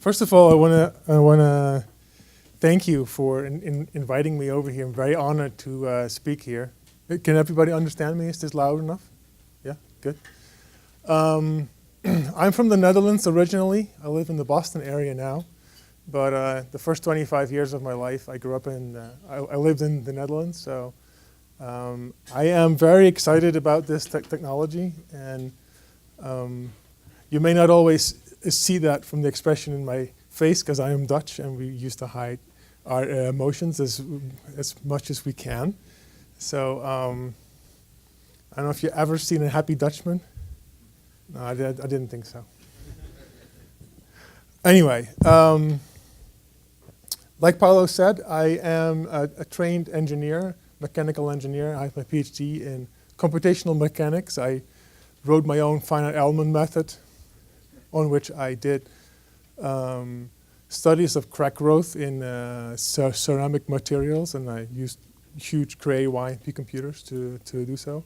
First of all, I wanna thank you for inviting me over here. I'm very honored to speak here. Can everybody understand me? Is this loud enough? Yeah, good. I'm from the Netherlands originally. I live in the Boston area now, but the first 25 years of my life, I grew up in. I lived in the Netherlands, so I am very excited about this technology, and you may not always see that from the expression in my face because I am Dutch and we used to hide our emotions as much as we can. So I don't know if you've ever seen a happy Dutchman. No, I didn't think so. Anyway, like Paulo said, I am a trained engineer, mechanical engineer. I have my PhD in computational mechanics. I wrote my own finite element method on which I did studies of crack growth in ceramic materials, and I used huge Cray YMP computers to do so,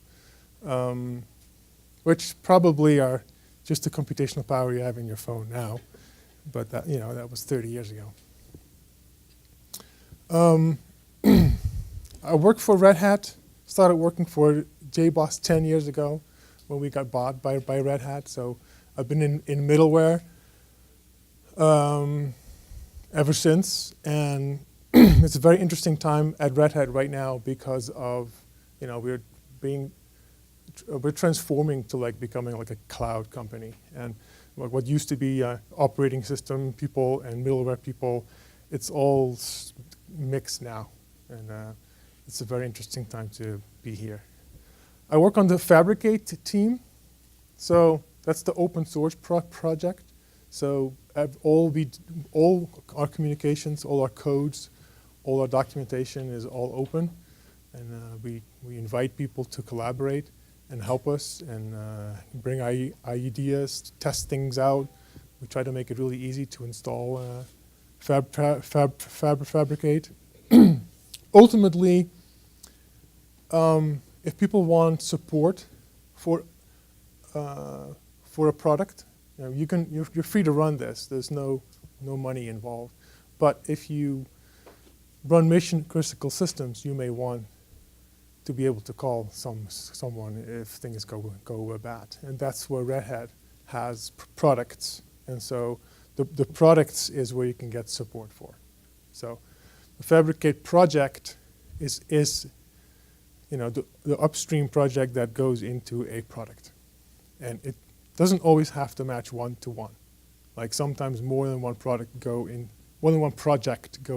which probably are just the computational power you have in your phone now, but that, that was 30 years ago. I worked for Red Hat, started working for JBoss 10 years ago when we got bought by Red Hat, so I've been in middleware ever since, and it's a very interesting time at Red Hat right now because of, we're transforming to becoming like a cloud company, and what used to be operating system people and middleware people, it's all mixed now, and it's a very interesting time to be here. I work on the Fabricate team, so that's the open source project. So all our communications, all our codes, all our documentation is all open, and we invite people to collaborate and help us and bring ideas, test things out. We try to make it really easy to install Fabricate. Ultimately, if people want support for a product, you're free to run this. There's no money involved. But if you run mission critical systems, you may want to be able to call someone if things go bad. And that's where Red Hat has products. And so the products is where you can get support for. So the Fabricate project is the upstream project that goes into a product. And it doesn't always have to match one-to-one. Like sometimes more than one project go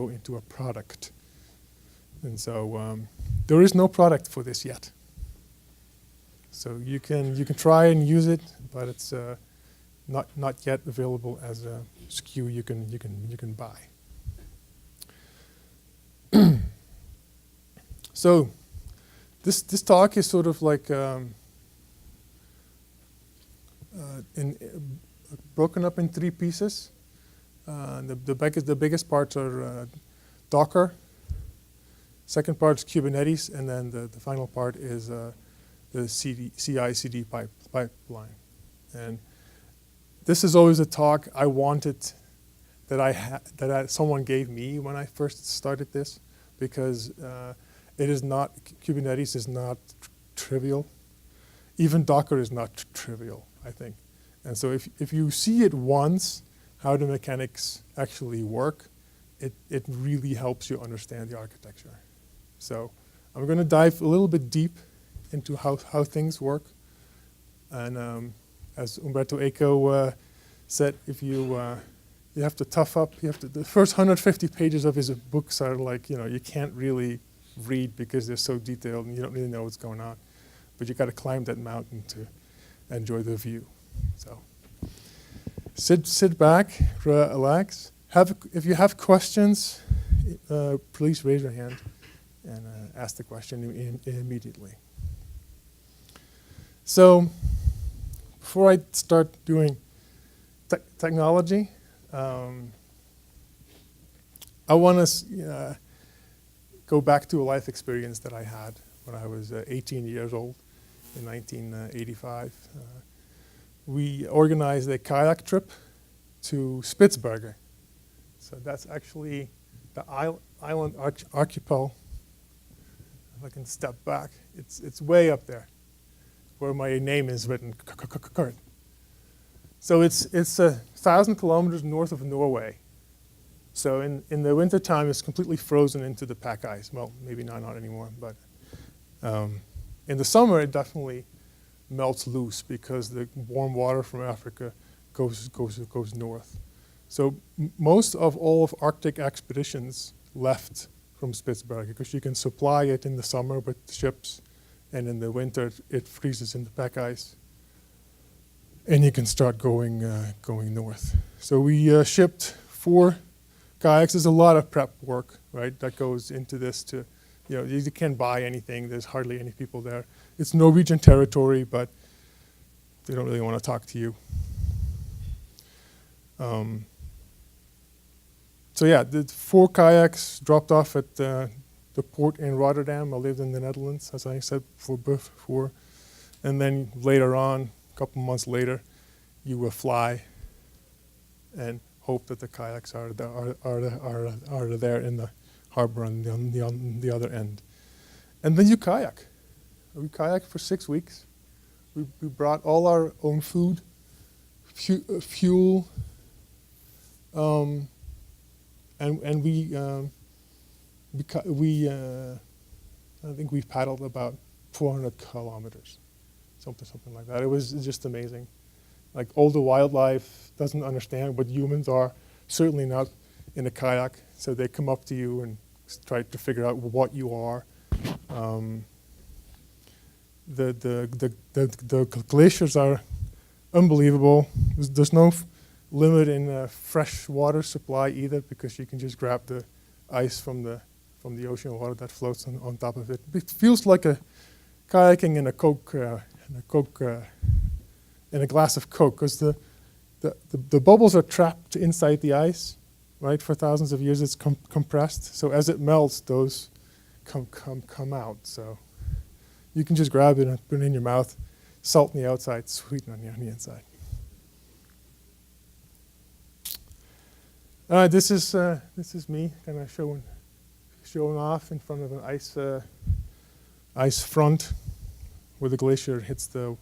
into a product. And so there is no product for this yet. So you can try and use it, but it's not yet available as a SKU you can buy. So this talk is sort of like broken up in 3 pieces. The biggest parts are Docker. Second part is Kubernetes, and then the final part is the CI/CD pipeline. And this is always a talk I wanted that someone gave me when I first started this, because Kubernetes is not trivial. Even Docker is not trivial, I think. And so if you see it once, how the mechanics actually work, it really helps you understand the architecture. So I'm going to dive a little bit deep into how things work. And as Umberto Eco said, if you have to tough up, the first 150 pages of his books are you can't really read because they're so detailed and you don't really know what's going on. But you got to climb that mountain to enjoy the view. So sit back, relax. If you have questions, please raise your hand and ask the question immediately. So before I start doing technology, I want to go back to a life experience that I had when I was 18 years old in 1985. We organized a kayak trip to Spitsbergen. So that's actually the island archipel. If I can step back, it's way up there, where my name is written. So it's 1,000 kilometers north of Norway. So in the wintertime, it's completely frozen into the pack ice. Well, maybe not anymore, but in the summer, it definitely melts loose because the warm water from Africa goes north. So most of all of Arctic expeditions left from Spitsbergen because you can supply it in the summer with ships, and in the winter it freezes in the pack ice, and you can start going north. So we shipped 4 kayaks. There's a lot of prep work, right, that goes into this. To, you can't buy anything. There's hardly any people there. It's Norwegian territory, but they don't really want to talk to you. So yeah, the 4 kayaks dropped off at the port in Rotterdam. I lived in the Netherlands, as I said before. And then later on, a couple months later, you will fly and hope that the kayaks are there in the harbor on the other end. And then you kayak. We kayaked for 6 weeks. We brought all our own food, fuel, and I think we paddled about 400 kilometers, something like that. It was just amazing. Like, all the wildlife doesn't understand what humans are, certainly not in a kayak. So they come up to you and try to figure out what you are. The glaciers are unbelievable. There's no limit in fresh water supply either, because you can just grab the ice from the ocean water that floats on top of it. It feels like a kayaking in a glass of Coke, because the bubbles are trapped inside the ice, right? For thousands of years, it's compressed. So as it melts, those come out. So you can just grab it and put it in your mouth, salt on the outside, sweet on the inside. This is me kind of showing off in front of an ice front where the glacier hits the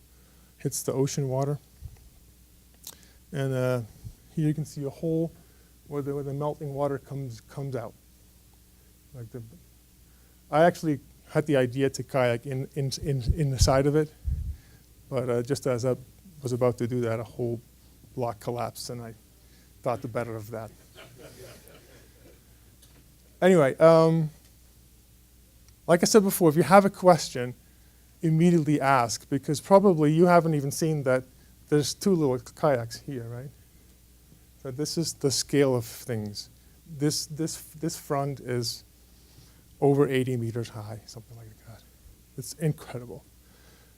ocean water. And here you can see a hole where the melting water comes out. I actually had the idea to kayak in the side of it, but just as I was about to do that, a whole block collapsed, and I thought the better of that. Anyway, like I said before, if you have a question, immediately ask, because probably you haven't even seen that there's 2 little kayaks here, right? So this is the scale of things. This front is over 80 meters high, something like that. It's incredible.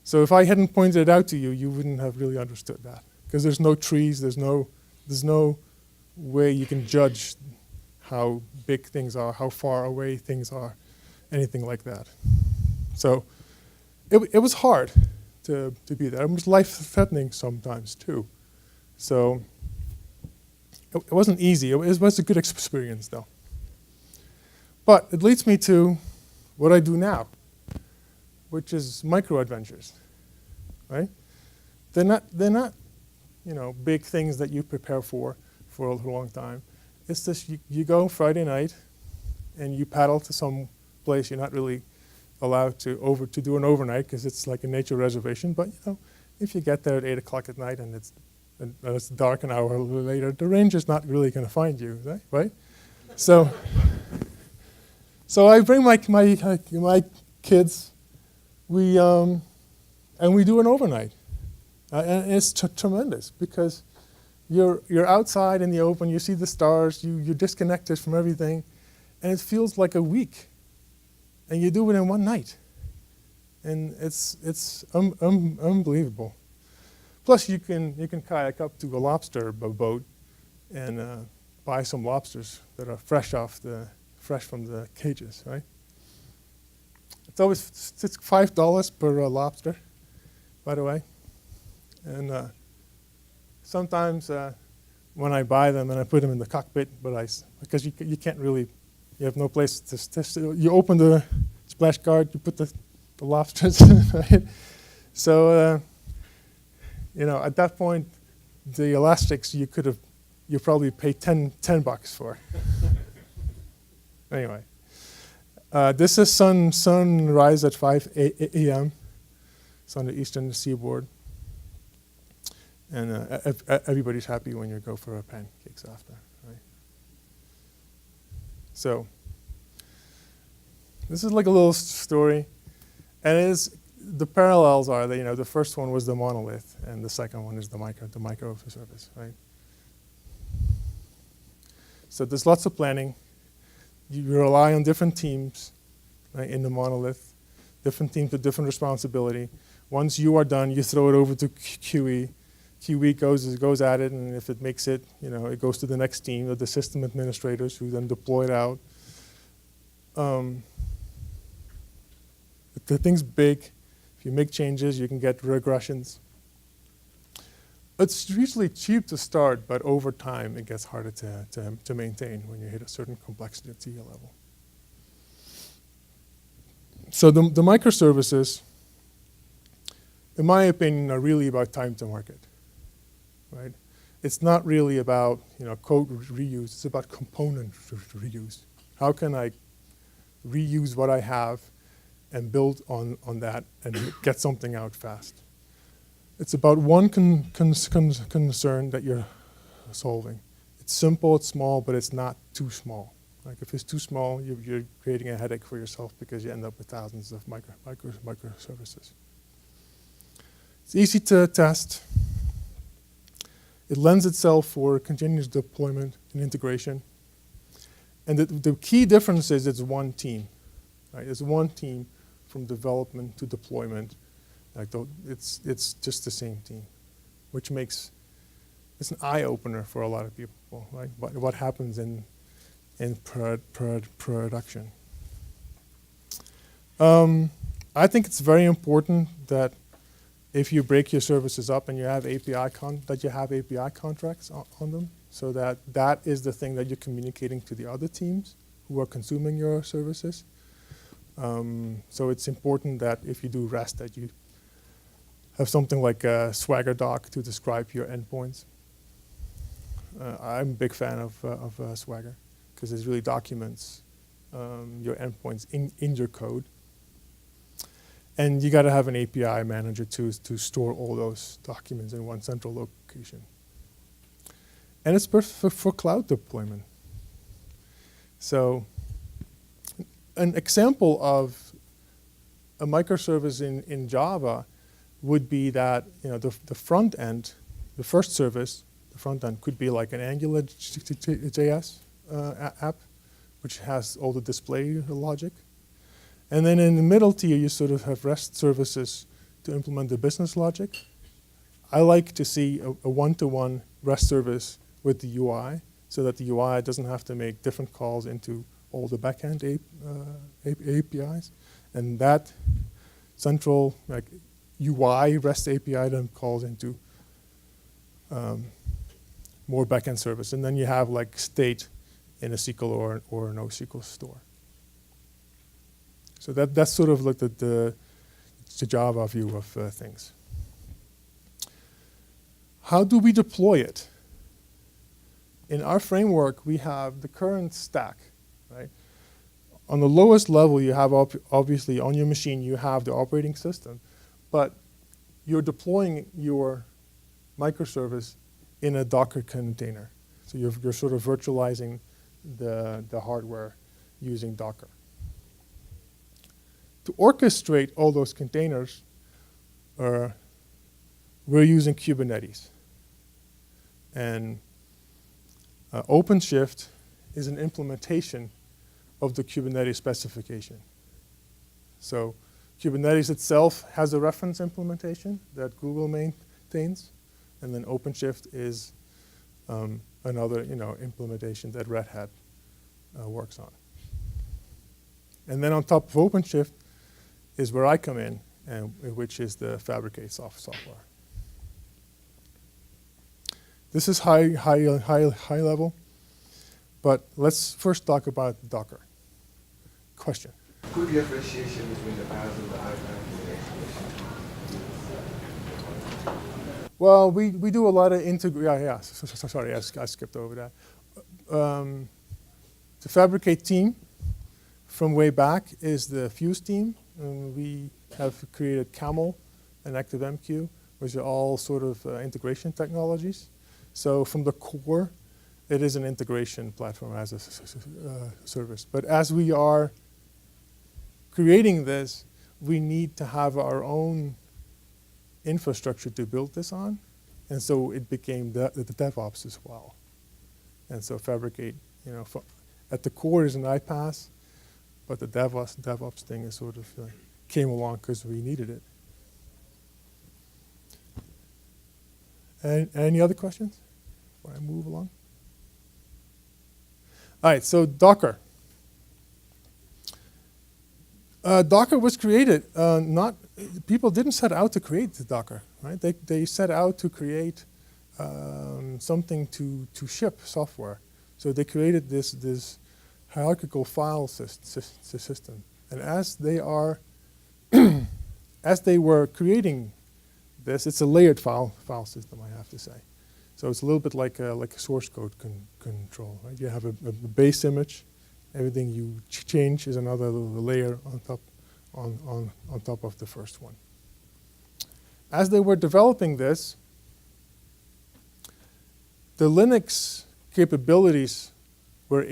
So if I hadn't pointed it out to you, you wouldn't have really understood that, because there's no trees, there's no way you can judge how big things are, how far away things are, anything like that. So it was hard to be there. It was life-threatening sometimes too. So it wasn't easy. It was a good experience though. But it leads me to what I do now, which is micro-adventures, right? They're not big things that you prepare for a long time. It's just you go Friday night and you paddle to some place you're not really allowed to do an overnight, because it's like a nature reservation. But if you get there at 8 o'clock at night and it's dark an hour later, the ranger's not really going to find you, right? So I bring my kids. We do an overnight, and it's tremendous, because you're outside in the open, you see the stars, you're disconnected from everything, and it feels like a week. And you do it in one night. And it's unbelievable. Plus you can kayak up to a lobster boat and buy some lobsters that are fresh from the cages, right? It's $5 per lobster, by the way. And sometimes when I buy them and I put them in the cockpit, because you can't really, you have no place to test it. You open the splash guard, you put the lobsters, right? So, at that point, the elastics you probably pay $10 for. Anyway, this is sunrise at 5 a.m. It's on the eastern seaboard. And everybody's happy when you go for pancakes after, right? So this is like a little story. And the parallels are that, the first one was the monolith, and the second one is the microservice, right? So there's lots of planning. You rely on different teams, right, in the monolith, different teams with different responsibility. Once you are done, you throw it over to QE. QE goes at it, and if it makes it, it goes to the next team of the system administrators who then deploy it out. The thing's big. If you make changes, you can get regressions. It's usually cheap to start, but over time it gets harder to maintain when you hit a certain complexity level. So the microservices, in my opinion, are really about time to market, right? It's not really about code reuse. It's about component reuse. How can I reuse what I have and build on that and get something out fast? It's about one concern that you're solving. It's simple, it's small, but it's not too small. Like if it's too small, you're creating a headache for yourself because you end up with thousands of microservices. It's easy to test. It lends itself for continuous deployment and integration. And the key difference is it's one team, right? It's one team from development to deployment. It's just the same team, which makes it's an eye opener for a lot of people, right? What happens in production? I think it's very important that if you break your services up and you have API contracts on them, so that is the thing that you're communicating to the other teams who are consuming your services. So it's important that if you do REST, that you have something like a Swagger doc to describe your endpoints. I'm a big fan of Swagger because it really documents your endpoints in your code. And you got to have an API manager to store all those documents in one central location. And it's perfect for cloud deployment. So an example of a microservice in Java would be that the front end, the first service, the front end could be like an Angular JS app, which has all the display logic. And then in the middle tier, you sort of have REST services to implement the business logic. I like to see a one-to-one REST service with the UI so that the UI doesn't have to make different calls into all the backend APIs. And that central UI REST API then calls into more backend service. And then you have like state in a SQL or a NoSQL store. So that's sort of like the Java view of things. How do we deploy it? In our framework, we have the current stack, right? On the lowest level, you have obviously on your machine, you have the operating system, but you're deploying your microservice in a Docker container. So you're sort of virtualizing the hardware using Docker. To orchestrate all those containers, we're using Kubernetes. And OpenShift is an implementation of the Kubernetes specification. So Kubernetes itself has a reference implementation that Google maintains, and then OpenShift is another implementation that Red Hat works on. And then on top of OpenShift is where I come in, which is the Fabricate software. This is high level, but let's first talk about Docker. Question. Good differentiation between the BIOS and the iPad and the X. Well, we do a lot of sorry, I skipped over that. The Fabricate team from way back is the Fuse team, and we have created Camel and ActiveMQ, which are all sort of integration technologies. So from the core, it is an integration platform as a service. But as we are creating this, we need to have our own infrastructure to build this on. And so it became the DevOps as well. And so Fabricate, at the core is an iPaaS, but the DevOps thing is sort of came along because we needed it. Any other questions before I move along? All right, so Docker. Docker was created, people didn't set out to create the Docker, right? They set out to create something to ship software. So they created this hierarchical file system. And as they were creating this, it's a layered file system, I have to say. So it's a little bit like a source code control, right? You have a base image. Everything you change is another layer on top of the first one. As they were developing this, the Linux capabilities were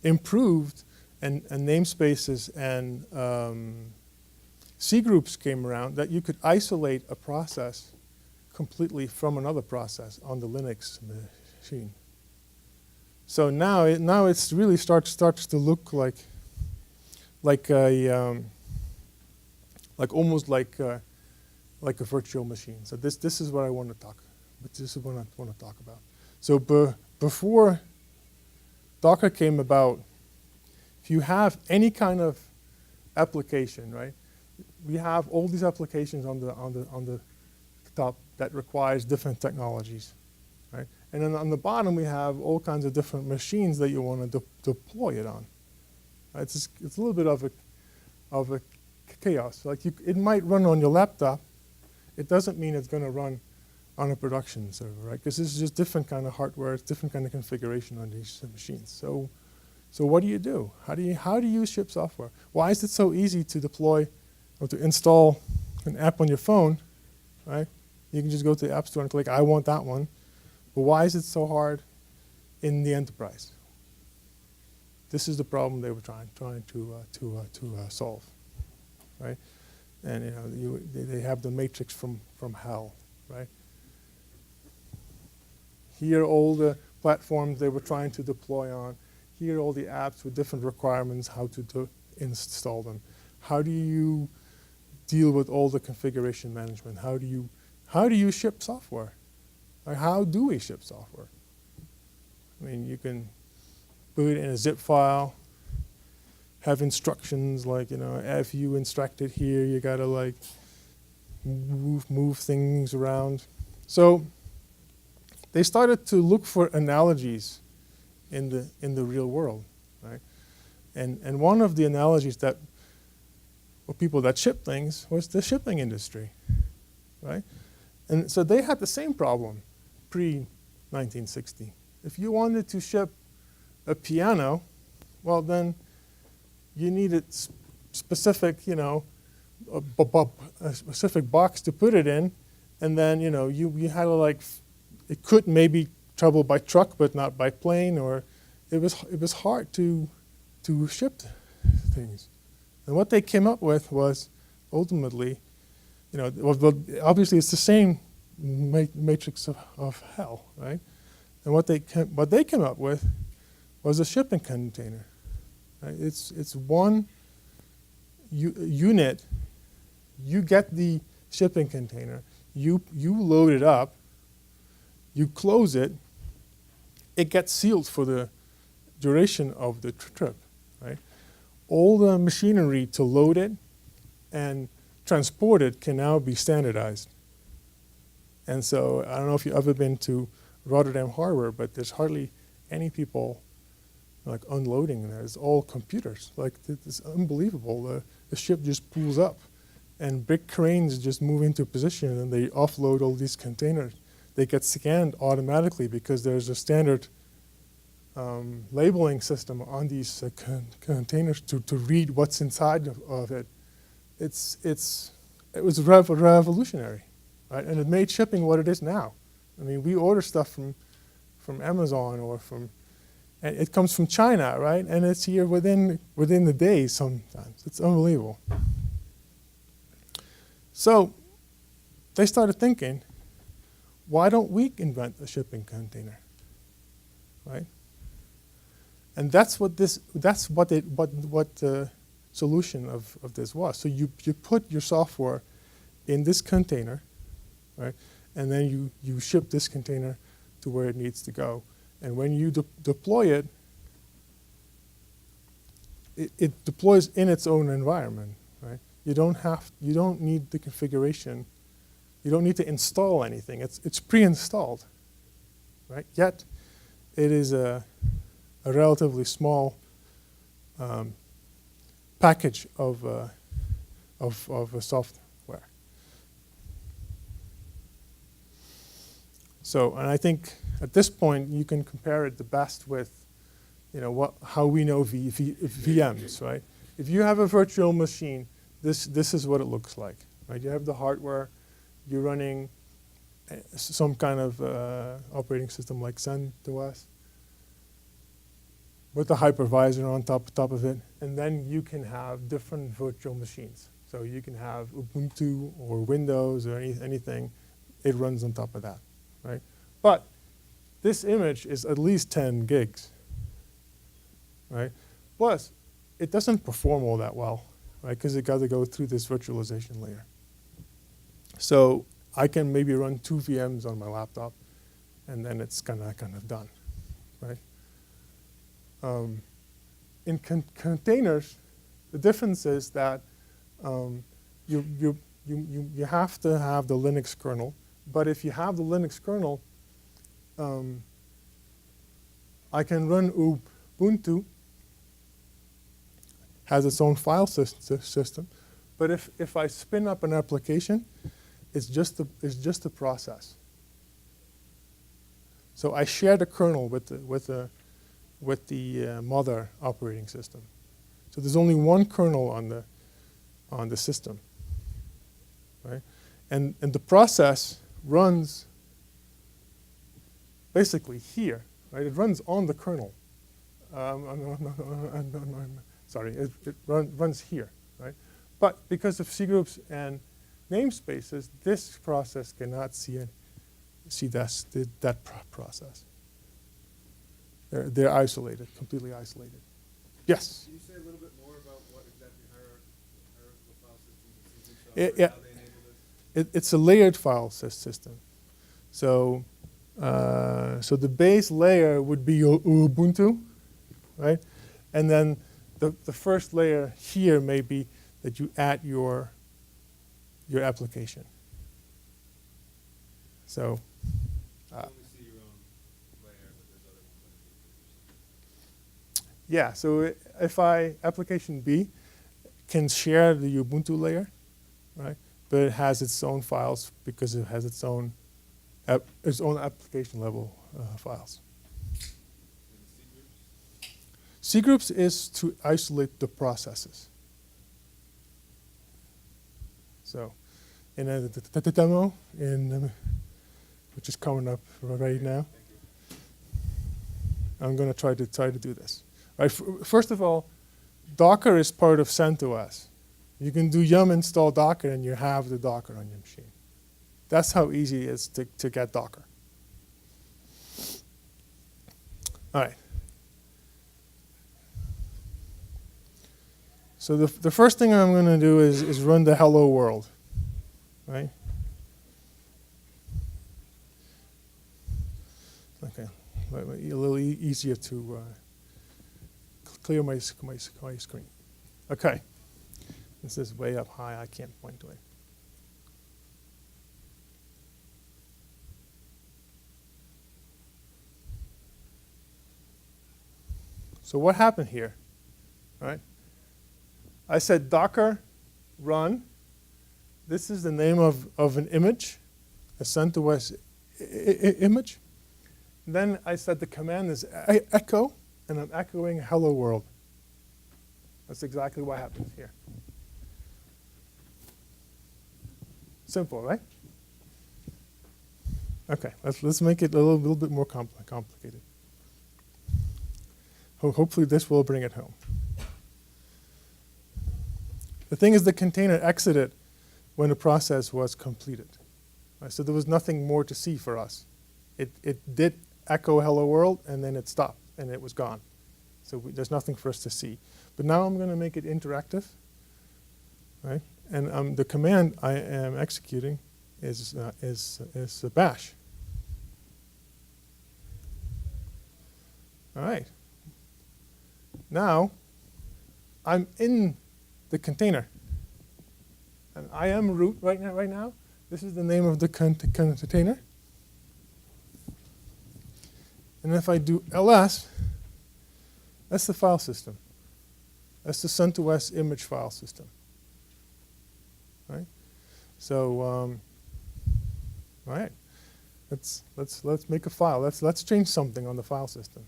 improved, and namespaces and C groups came around that you could isolate a process completely from another process on the Linux machine. So now it's really starts to look like almost like a virtual machine. So this is what I want to talk. But this is what I want to talk about. So before Docker came about, if you have any kind of application, right? We have all these applications on the top that requires different technologies, right? And then on the bottom we have all kinds of different machines that you want to deploy it on. Right? It's a little bit of a chaos. Like it might run on your laptop. It doesn't mean it's going to run on a production server, right? Because this is just different kind of hardware, it's different kind of configuration on these machines. So what do you do? How do you ship software? Why is it so easy to deploy or to install an app on your phone, right? You can just go to the App Store and click, I want that one. But why is it so hard in the enterprise? This is the problem they were trying to solve, right? And they have the matrix from hell, right? Here are all the platforms they were trying to deploy on. Here are all the apps with different requirements, how to install them. How do you deal with all the configuration management? How do you ship software? Like how do we ship software? I mean, you can put it in a zip file, have instructions like, if you instruct it here, you gotta like move things around. So they started to look for analogies in the real world, right? And one of the analogies that for people that ship things was the shipping industry, right? And so they had the same problem pre-1960. If you wanted to ship a piano, well then you needed specific, a specific box to put it in, and then you had to like, it could maybe travel by truck but not by plane, or it was hard to ship things. And what they came up with was ultimately, obviously it's the same matrix of hell, right? And what they came up with was a shipping container. Right? It's one unit. You get the shipping container. You load it up. You close it. It gets sealed for the duration of the trip, right? All the machinery to load it and transport it can now be standardized. And so I don't know if you've ever been to Rotterdam Harbor, but there's hardly any people like unloading there. It's all computers. Like it's unbelievable. The ship just pulls up, and big cranes just move into position, and they offload all these containers. They get scanned automatically because there's a standard labeling system on these containers to read what's inside of it. It was revolutionary, right? And it made shipping what it is now. I mean, we order stuff from Amazon or and it comes from China, right? And it's here within the day sometimes. It's unbelievable. So they started thinking, why don't we invent a shipping container, right? And that's what the solution of this was. So you put your software in this container, right? And then you ship this container to where it needs to go. And when you deploy it, it deploys in its own environment, right? You don't need the configuration. You don't need to install anything. It's pre-installed, right? Yet it is a relatively small package of a software. So, and I think at this point you can compare it the best with, how we know VMs, right? If you have a virtual machine, this is what it looks like, right? You have the hardware, you're running some kind of operating system like CentOS with a hypervisor on top of it, and then you can have different virtual machines. So you can have Ubuntu or Windows or anything. It runs on top of that, right? But this image is at least 10 gigs, right? Plus, it doesn't perform all that well, right? Because it got to go through this virtualization layer. So I can maybe run 2 VMs on my laptop, and then it's kind of done, right? In containers, the difference is that you have to have the Linux kernel. But if you have the Linux kernel, I can run Ubuntu, has its own file system. But if I spin up an application, it's just a process. So I share the kernel with the mother operating system. So there's only one kernel on the system, right? And the process runs basically here, right? It runs on the kernel. Sorry, it runs here, right? But because of cgroups and namespaces, this process cannot see that process. They're isolated, completely isolated. Yes? Can you say a little bit more about what exactly hierarchical file systems and Yeah, how they enable this? it's a layered file system. So, so the base layer would be Ubuntu, right? And then the first layer here may be that you add your application. So. You only see your own layer, but there's other ones underneath. Yeah, so if application B can share the Ubuntu layer, right? But it has its own files because it has its own application level files. Cgroups is to isolate the processes. So, in the demo, which is coming up right now, I'm going to try to do this. Right. First of all, Docker is part of CentOS. You can do yum install Docker, and you have the Docker on your machine. That's how easy it is to get Docker. All right. So the first thing I'm going to do is run the hello world, right? Okay, a little easier to clear my screen. Okay, this is way up high. I can't point to it. So what happened here, right? I said Docker run. This is the name of an image, a CentOS image. Then I said the command is echo, and I'm echoing hello world. That's exactly what happens here. Simple, right? Okay, let's make it a little bit more complicated. Hopefully this will bring it home. The thing is, the container exited when the process was completed. Right? So there was nothing more to see for us. It did echo hello world, and then it stopped, and it was gone. So there's nothing for us to see. But now I'm going to make it interactive. Right? And the command I am executing is bash. All right. Now I'm in the container, and I am root right now. This is the name of the container. And if I do ls, that's the file system. That's the CentOS image file system. Right? So, all right. Let's make a file. Let's change something on the file system.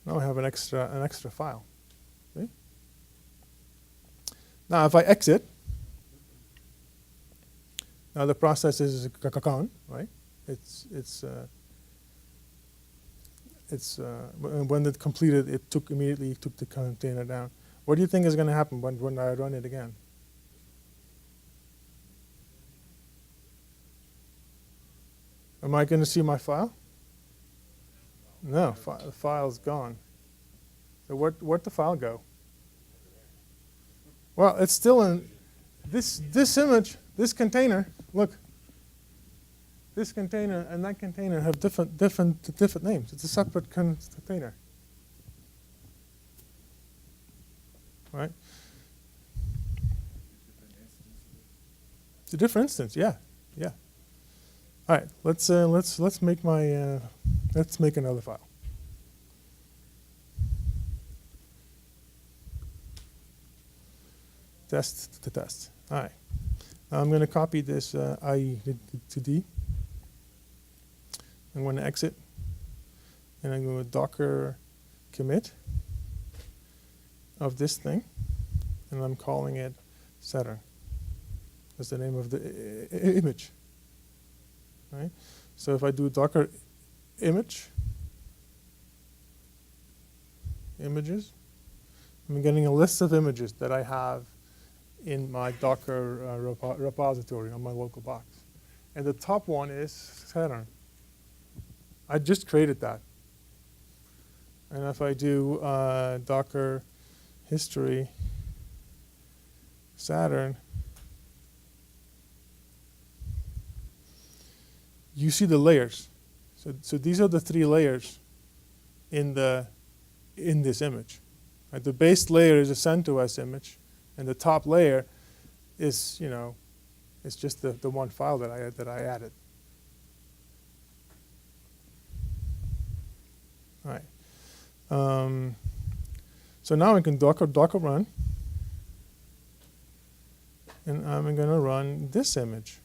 Now I have an extra file. See? Now if I exit, now the process is gone, right? When it completed, it immediately took the container down. What do you think is going to happen when I run it again? Am I going to see my file? No, the file's gone. So where'd the file go? Well, it's still in this image, this container. Look, this container and that container have different names. It's a separate container, right? It's a different instance. Yeah. All right, let's make another file. Test to test. All right. Now I'm going to copy this I to D. I'm going to exit, and I'm going to Docker commit of this thing, and I'm calling it Saturn. That's the name of the image. Right? So if I do Docker images, I'm getting a list of images that I have in my Docker repository on my local box. And the top one is Saturn. I just created that. And if I do Docker history Saturn, you see the layers. So these are the 3 layers in this image. Right? The base layer is a CentOS image, and the top layer is, it's just the one file that I added. All right. So now I can Docker run, and I'm going to run this image,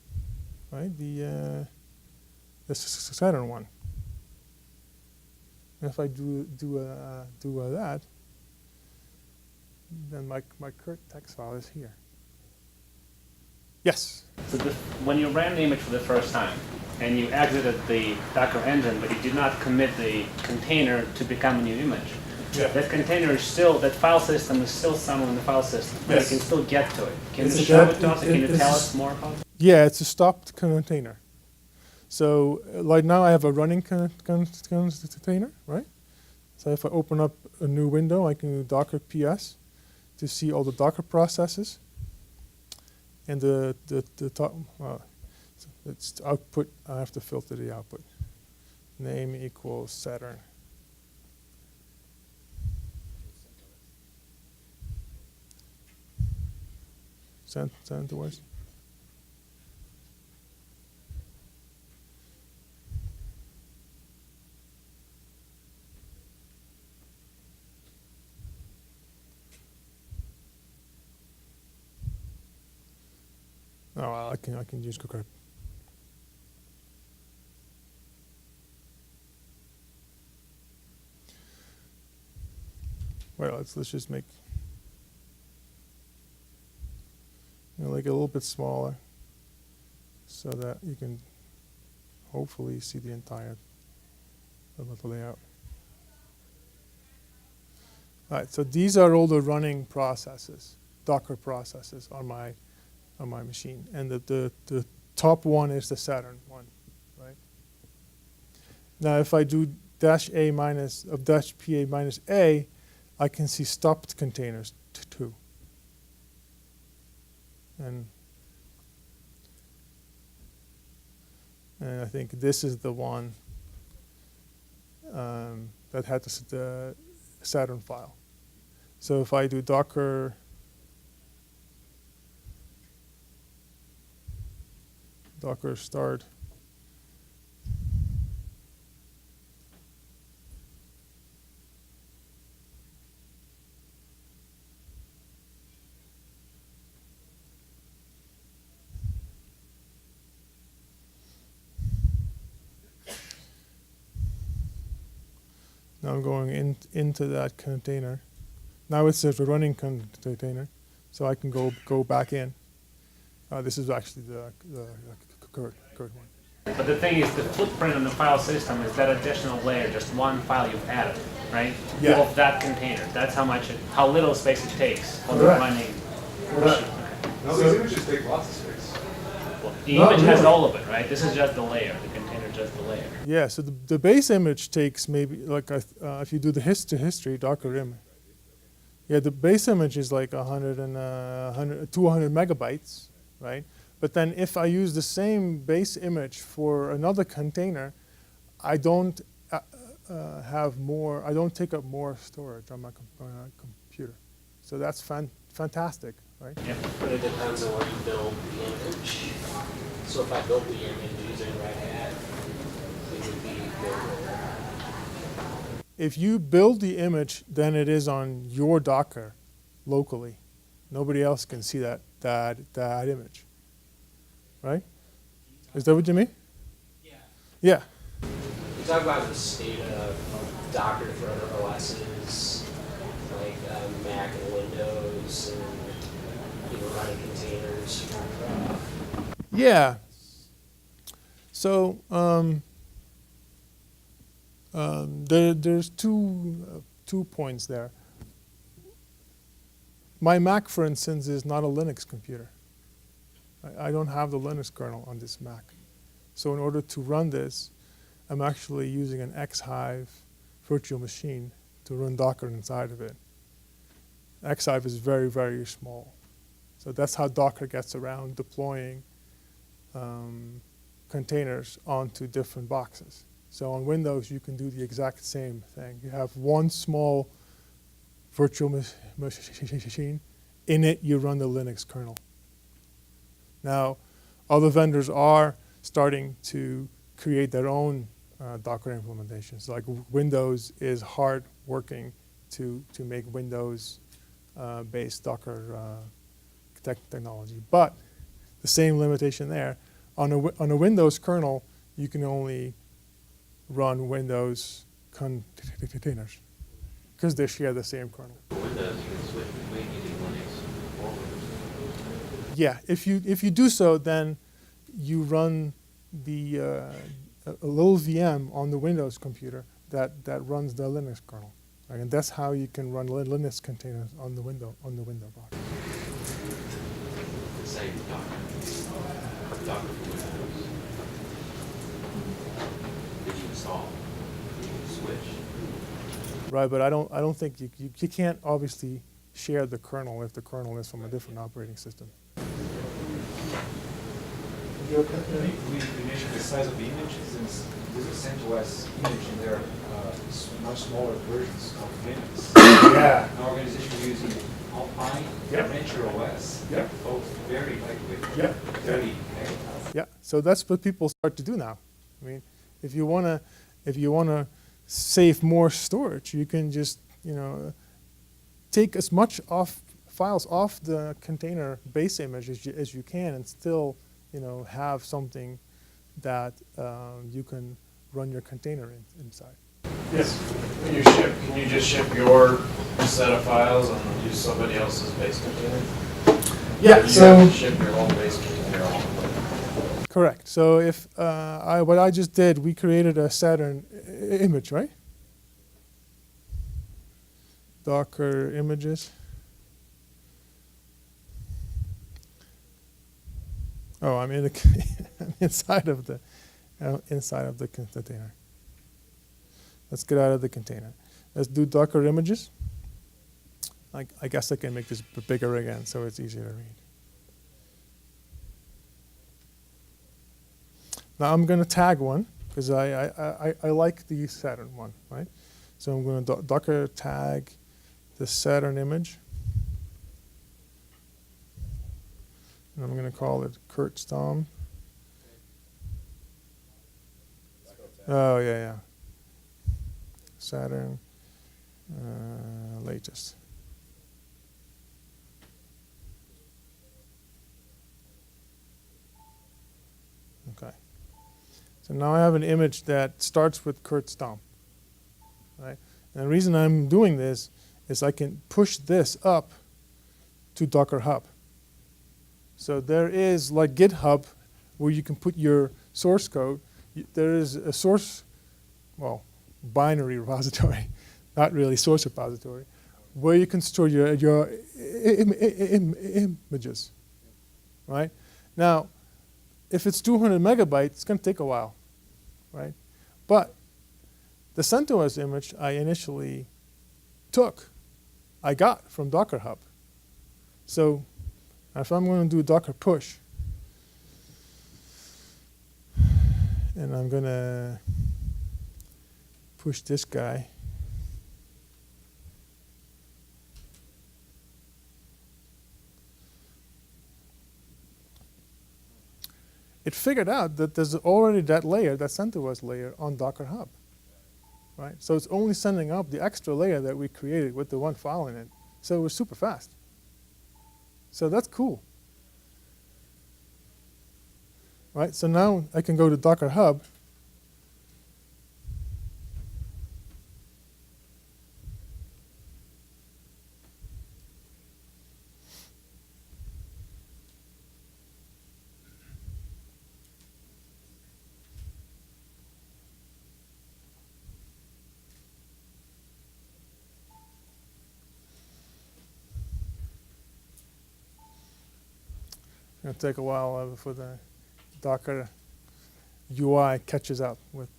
right? The Saturn one. And if I do that, then my current text file is here. Yes? So when you ran the image for the first time, and you exited the Docker engine, but you did not commit the container to become a new image, that container is still, that file system is still somewhere in the file system. Yes. You can still get to it. Can It's you a show dead- it to us? Can you tell us more about it? Yeah, it's a stopped container. So like now I have a running container, right? So if I open up a new window, I can do Docker PS to see all the Docker processes. And the top, it's output, I have to filter the output. name equals Saturn. Send it to us. Oh, well, I can use Cooker. Well, let's just make like a little bit smaller, so that you can hopefully see the entire layout. All right, so these are all the running processes, Docker processes on my machine, and the top one is the Saturn one, right? Now, if I do -a minus of -pa minus a, I can see stopped containers too. And I think this is the one that had the Saturn file. So if I do Docker start now I'm going into that container. Now it's a running container, so I can go back in. This is actually the current one. But the thing is, the footprint on the file system is that additional layer, just one file you've added, right? Yeah. Of that container. That's how little space it takes for the Correct. running. Correct. Okay. No, these images take lots of space. Well, the Not image has really. all of it, right? This is just the layer. The container just the layer. Yeah, so the base image takes maybe, like, if you do the history, Docker image. Yeah, the base image is like 200 megabytes, right? But then if I use the same base image for another container, I don't I don't take up more storage on my computer. So that's fantastic, right? Yeah. But it depends on where you build the image. So if I built the image using Red Hat, it would be good. If you build the image, then it is on your Docker locally. Nobody else can see that image, right? Is that what you mean? Yeah. Yeah. You talk about the state of Docker for other OSs, like Mac and Windows, and running containers. Yeah. So there's two points there. My Mac, for instance, is not a Linux computer. I don't have the Linux kernel on this Mac. So in order to run this, I'm actually using an Xhive virtual machine to run Docker inside of it. Xhive is very, very small. So that's how Docker gets around deploying containers onto different boxes. So on Windows, you can do the exact same thing. You have one small virtual machine. In it, you run the Linux kernel. Now, other vendors are starting to create their own Docker implementations. Like Windows is hard working to make Windows-based Docker technology. But the same limitation there. On a Windows kernel, you can only run Windows containers because they share the same kernel. For Windows, you can switch between using Linux or Windows. Yeah, if you do so, then you run the a little VM on the Windows computer that runs the Linux kernel, right? And that's how you can run Linux containers on the window box. The same Docker for Windows. That you install, you can switch. Right, but I don't think you can't obviously share the kernel if the kernel is from a different operating system. We mentioned the size of the images, and this is CentOS image, and there are much smaller versions of Linux. Yeah. Our organization using Alpine, Yep. Rancher OS, Yep. both very lightweight, Yep. 30 megabytes. Yeah, so that's what people start to do now. I mean, if you wanna save more storage, you can just take as much files off the container base image as you can, and still have something that you can run your container inside. Yes. Can you just ship your set of files and use somebody else's base container? Yeah. You have to ship your own base container all the way. Correct. So if what I just did, we created a Saturn image, right? Docker images. Oh, I'm in the I'm inside of the container. Let's get out of the container. Let's do Docker images. I guess I can make this bigger again so it's easier to read. Now I'm going to tag one because I like the Saturn one, right? So I'm going to Docker tag the Saturn image. And I'm going to call it Kurt Stom. Oh, yeah. Saturn latest. Okay. So now I have an image that starts with Kurt Stom, right? And the reason I'm doing this is I can push this up to Docker Hub. So there is like GitHub where you can put your source code. There is a source, binary repository, not really source repository, where you can store your images, right? Now, if it's 200 megabytes, it's going to take a while, right? But the CentOS image I initially I got from Docker Hub. So if I'm going to do Docker push, and I'm going to push this guy, it figured out that there's already that layer, that CentOS layer, on Docker Hub, right? So it's only sending up the extra layer that we created with the one file in it. So it was super fast. So that's cool, right? So now I can go to Docker Hub. It's going to take a while before the Docker UI catches up with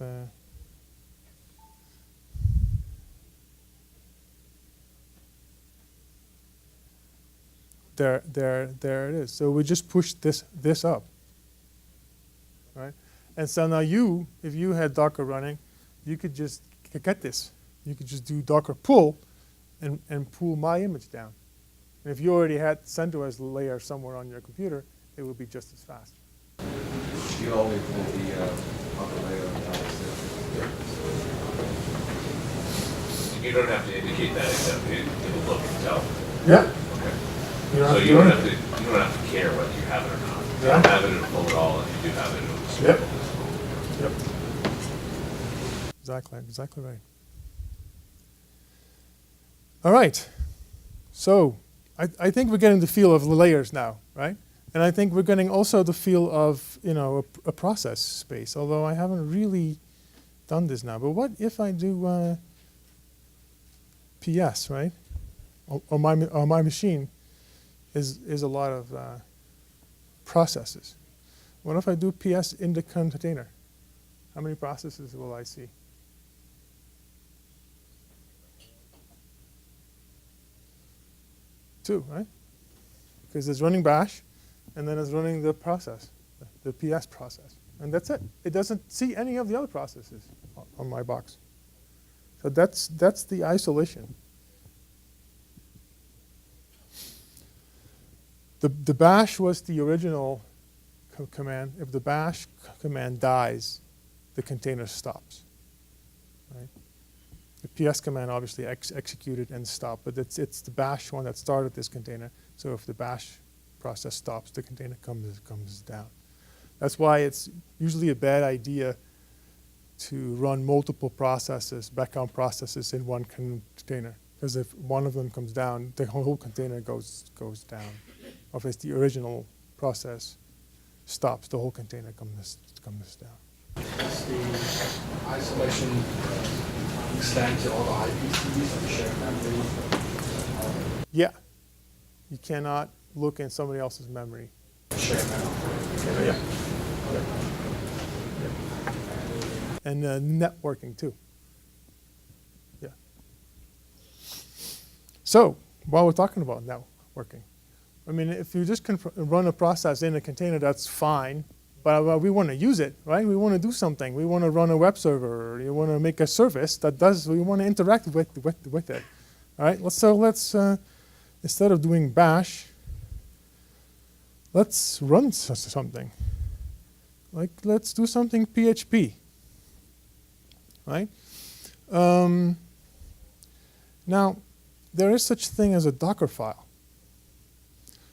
there it is. So we just pushed this up, right? And so now if you had Docker running, you could just get this. You could just do Docker pull and pull my image down. And if you already had CentOS layer somewhere on your computer, it would be just as fast. You always did the upper layer of You don't have to indicate that, except it'll look and tell. Yeah. Okay. You don't So have to you don't do have to care whether you have it or not. If you Yeah. don't have it, it'll pull it all. If you do have it, it'll just Yep. pull it. Yep. Exactly right. All right. So I think we're getting the feel of the layers now, right? And I think we're getting also the feel of a process space. Although I haven't really done this now. But what if I do PS, right? On my machine is a lot of processes. What if I do PS in the container? How many processes will I see? Two, right? Because it's running bash, and then it's running the process, the PS process. And that's it. It doesn't see any of the other processes on my box. So that's the isolation. The bash was the original command. If the bash command dies, the container stops. Right? The PS command obviously executed and stopped, but it's the bash one that started this container. So if the bash process stops, the container comes down. That's why it's usually a bad idea to run multiple processes, background processes in one container. Because if one of them comes down, the whole container goes down. Or if it's the original process stops, the whole container comes down. Does the isolation extend to all the IPCs of the shared memory? Yeah. You cannot look in somebody else's memory. Shared memory. Yeah. And networking too. Yeah. So, while we're talking about networking, I mean, if you just run a process in a container, that's fine. But we want to use it, right? We want to do something. We want to run a web server. Or you want to make a service that does. We want to interact with it. All right. Let's instead of doing bash, let's run something. Like let's do something PHP. Right. Now, there is such thing as a Docker file.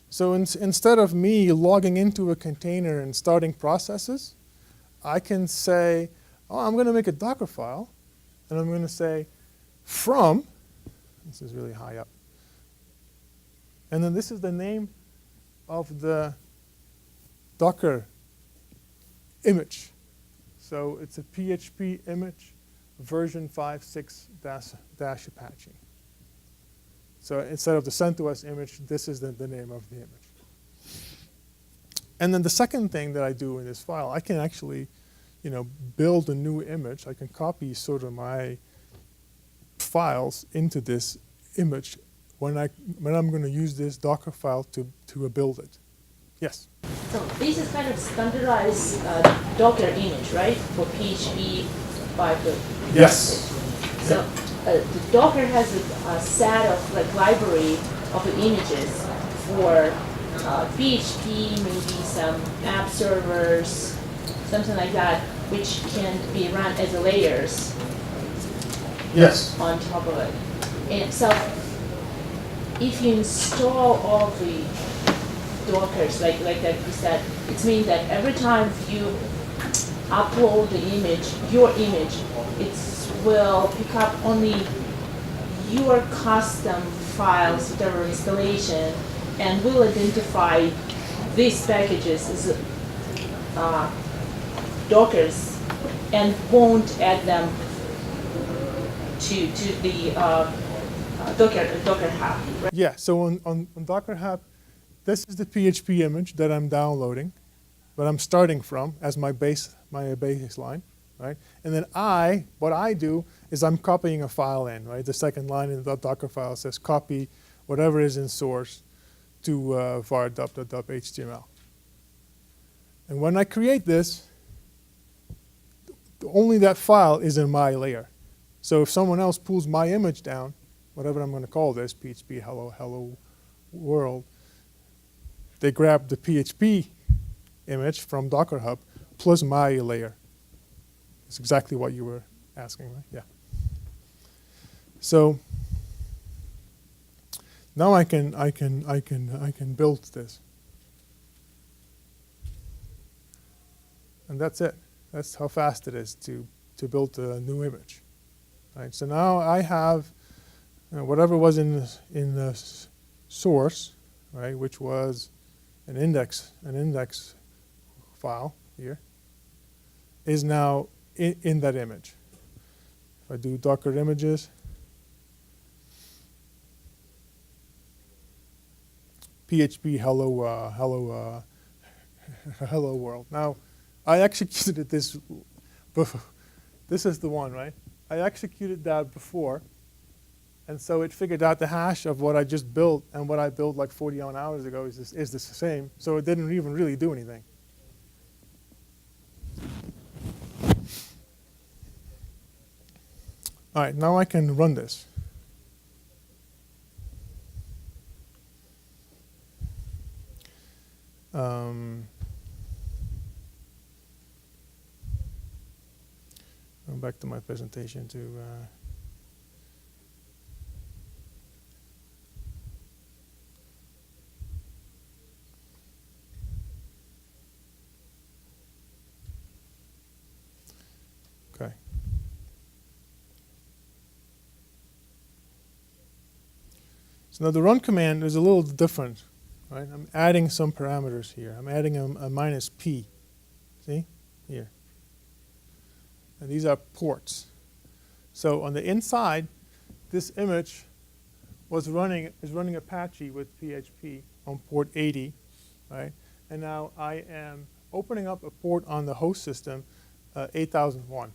So instead of me logging into a container and starting processes, I can say, oh, I'm going to make a Docker file, and I'm going to say from, this is really high up, and then this is the name of the Docker image. So it's a PHP image version 5.6 Apache. So instead of the CentOS image, this is the name of the image. And then the second thing that I do in this file, I can actually, build a new image. I can copy sort of my files into this image when I'm going to use this Docker file to build it. Yes? So this is kind of standardized Docker image, right, for PHP 5. Yes. So the Docker has a set of library of images for PHP, maybe some app servers, something like that, which can be run as layers. Yes. On top of it. And so if you install all the Dockers, like that you said, it means that every time you upload the image, your image, it will pick up only your custom files that are installation and will identify these packages as Dockers and won't add them to the Docker Hub. Right? Yeah, so on Docker Hub, this is the PHP image that I'm downloading, that I'm starting from as my baseline, right? And then what I do is I'm copying a file in, right? The second line in the Docker file says copy whatever is in source to var.html. And when I create this, only that file is in my layer. So if someone else pulls my image down, whatever I'm going to call this, PHP hello world, they grab the PHP image from Docker Hub plus my layer. It's exactly what you were asking, right? Yeah. So now I can build this. And that's it. That's how fast it is to build a new image. Right? So now I have whatever was in the source, right, which was an index file here, is now in that image. If I do Docker images, PHP hello world. Now, I executed this before. This is the one, right? I executed that before, and so it figured out the hash of what I just built, and what I built like 40 hours ago is the same. So it didn't even really do anything. All right, now I can run this. Go back to my presentation to. Okay. So now the run command is a little different, right? I'm adding some parameters here. I'm adding a minus p, see, here. And these are ports. So on the inside, this image is running Apache with PHP on port 80, right? And now I am opening up a port on the host system, 8001.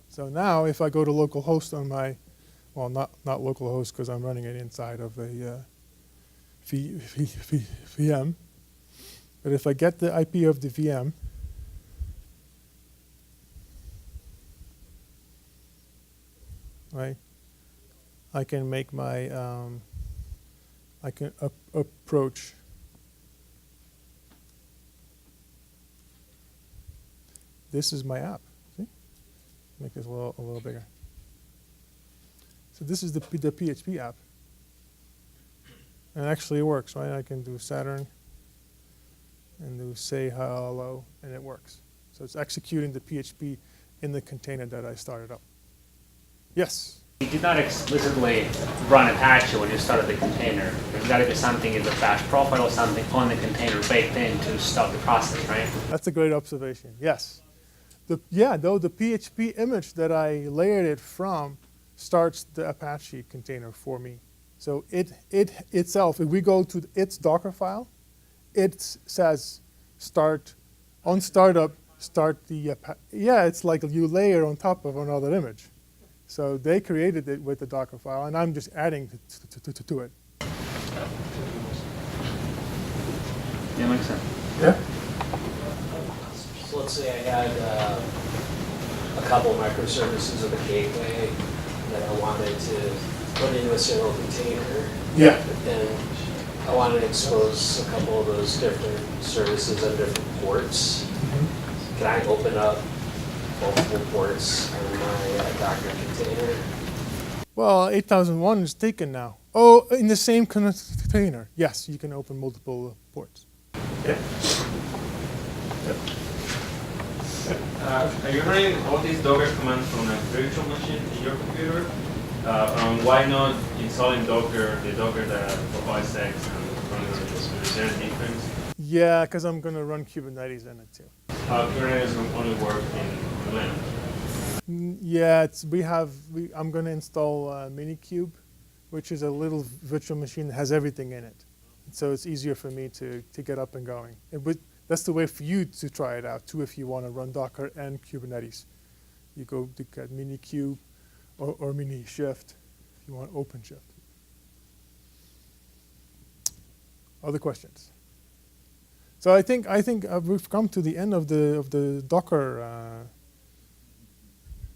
So now if I go to localhost on my, well, not localhost because I'm running it inside of a VM, but if I get the IP of the VM, right, I can make my, I can approach this is my app. See? Make this a little bigger. So this is the PHP app. And actually it works, right? I can do Saturn and do say hello, and it works. So it's executing the PHP in the container that I started up. Yes? You did not explicitly run Apache when you started the container. There's got to be something in the bash profile or something on the container baked in to stop the process, right? That's a great observation, yes. Though the PHP image that I layered it from starts the Apache container for me. So it itself, if we go to its Docker file, it says on startup, start the, it's like you layer on top of another image. So they created it with the Docker file, and I'm just adding to it. Yeah, makes sense. Yeah. So let's say I had a couple microservices of a gateway that I wanted to put into a single container. Yeah. And I wanted to expose a couple of those different services on different ports. Can I open up multiple ports on my Docker container? Well, 8001 is taken now. Oh, in the same container. Yes, you can open multiple ports. Yeah. Are you running all these Docker commands from a virtual machine in your computer? Why not installing Docker, the Docker that for OS X and running on this? Is there a difference? Yeah, because I'm going to run Kubernetes in it too. Kubernetes will only work in Linux. Yeah, I'm going to install Minikube, which is a little virtual machine that has everything in it. So it's easier for me to get up and going. That's the way for you to try it out too if you want to run Docker and Kubernetes. You go to get Minikube or Minishift if you want OpenShift. Other questions? So I think we've come to the end of the Docker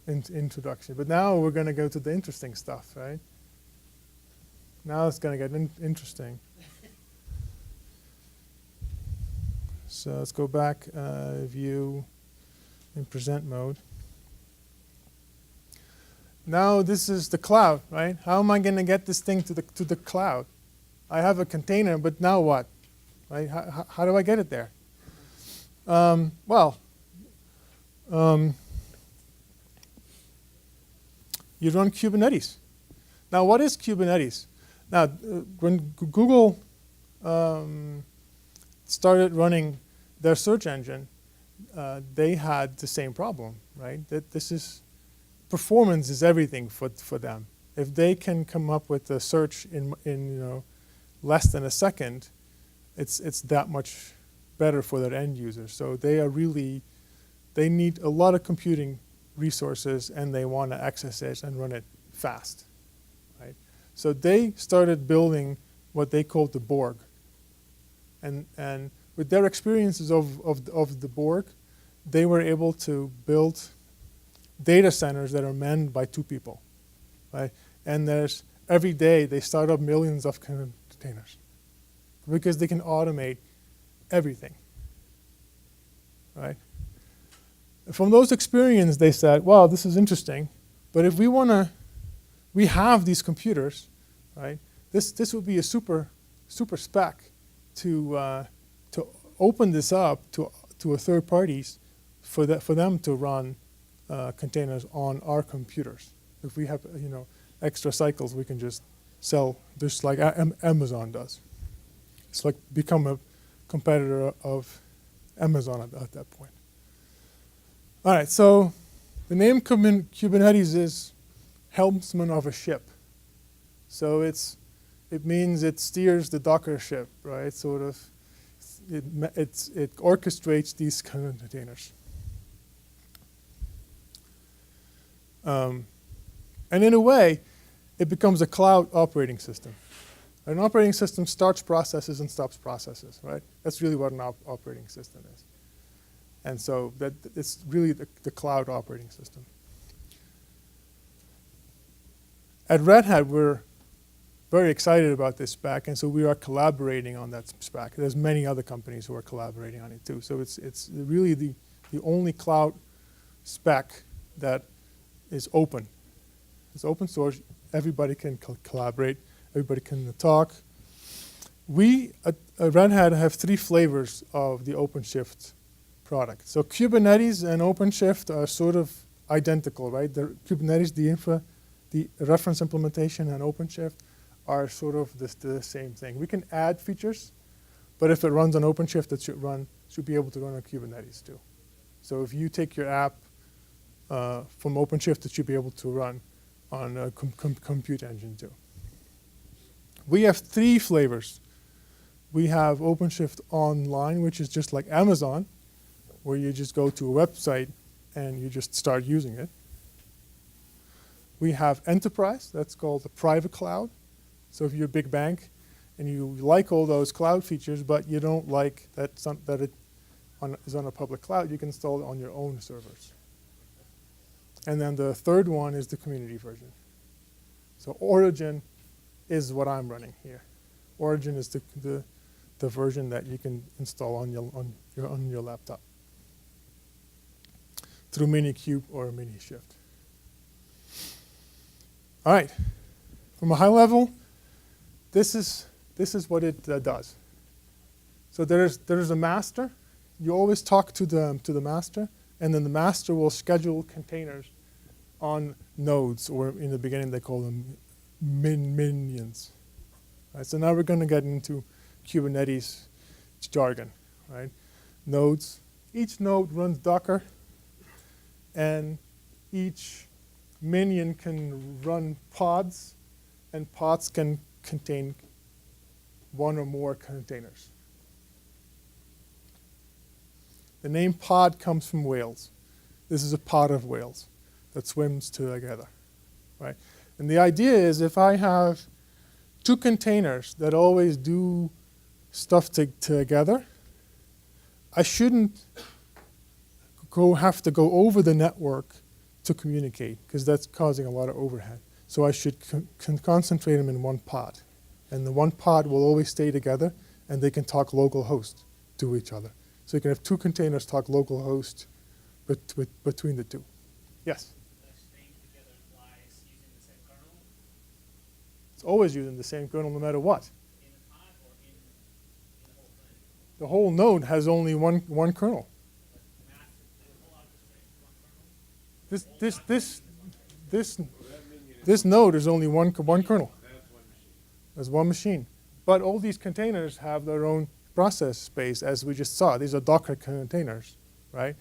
introduction. But now we're going to go to the interesting stuff, right? Now it's going to get interesting. So let's go back, view in present mode. Now this is the cloud, right? How am I going to get this thing to the cloud? I have a container, but now what? Right? How do I get it there? You run Kubernetes. Now, what is Kubernetes? Now, when Google started running their search engine, they had the same problem, right? That performance is everything for them. If they can come up with a search in less than a second, it's that much better for their end users. So they need a lot of computing resources, and they want to access it and run it fast, right? So they started building what they called the Borg. And with their experiences of the Borg, they were able to build data centers that are manned by 2 people, right? And there's every day they start up millions of containers because they can automate everything, right? From those experiences, they said, "Well, this is interesting, but if we have these computers, right? This would be a super spec to open this up to a third parties for them to run containers on our computers. If we have extra cycles, we can just sell just like Amazon does. It's like become a competitor of Amazon at that point. All right, so the name Kubernetes is helmsman of a ship. So it means it steers the Docker ship, right? Sort of, it orchestrates these containers. And in a way, it becomes a cloud operating system. An operating system starts processes and stops processes, right? That's really what an operating system is. And so that it's really the cloud operating system. At Red Hat, we're very excited about this spec, and so we are collaborating on that spec. There's many other companies who are collaborating on it too. So it's really the only cloud spec that is open. It's open source. Everybody can collaborate. Everybody can talk. We at Red Hat have 3 flavors of the OpenShift product. So Kubernetes and OpenShift are sort of identical, right? The Kubernetes, the reference implementation, and OpenShift are sort of the same thing. We can add features, but if it runs on OpenShift, it should be able to run on Kubernetes too. So if you take your app from OpenShift, it should be able to run on a compute engine too. We have 3 flavors. We have OpenShift Online, which is just like Amazon, where you just go to a website and you just start using it. We have Enterprise, that's called the private cloud. So if you're a big bank and you like all those cloud features, but you don't like that it is on a public cloud, you can install it on your own servers. And then the third one is the community version. So Origin is what I'm running here. Origin is the version that you can install on your laptop through Minikube or Minishift. All right, from a high level, this is what it does. So there's a master. You always talk to the master, and then the master will schedule containers on nodes, or in the beginning they call them minions. Right, so now we're going to get into Kubernetes jargon, right? Nodes. Each node runs Docker, and each minion can run pods, and pods can contain 1 or more containers. The name pod comes from whales. This is a pod of whales that swims together, right? And the idea is if I have 2 containers that always do stuff together, I shouldn't have to go over the network to communicate, because that's causing a lot of overhead. So I should concentrate them in one pod. And the one pod will always stay together, and they can talk local host to each other. So you can have 2 containers talk local host between the 2. Yes? Staying together implies using the same kernel? It's always using the same kernel no matter what. In a pod or in the whole thing? The whole node has only one kernel. This node is only one kernel. There's one machine. But all these containers have their own process space, as we just saw. These are Docker containers, right?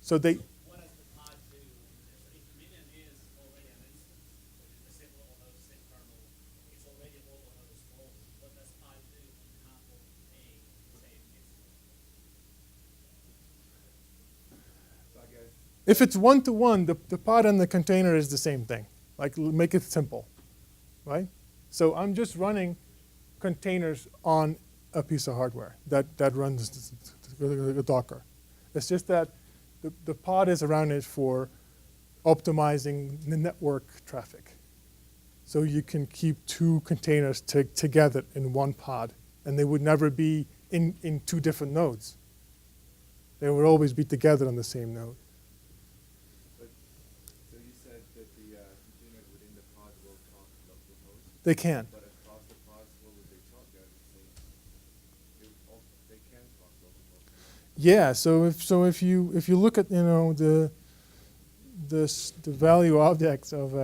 So they. What does the pod do? If the minion is already an instance, which is the same local host, same kernel, it's already a local host. What does pod do on top of a same instance? If it's 1-to-1, the pod and the container is the same thing. Like, make it simple, right? So I'm just running containers on a piece of hardware that runs Docker. It's just that the pod is around it for optimizing the network traffic. So you can keep two containers together in one pod, and they would never be in two different nodes. They would always be together on the same node. So you said that the containers within the pod will talk local host, They can. but across the pods, what would they talk? They're the same. They can talk local host. Yeah. So if you look at the value objects of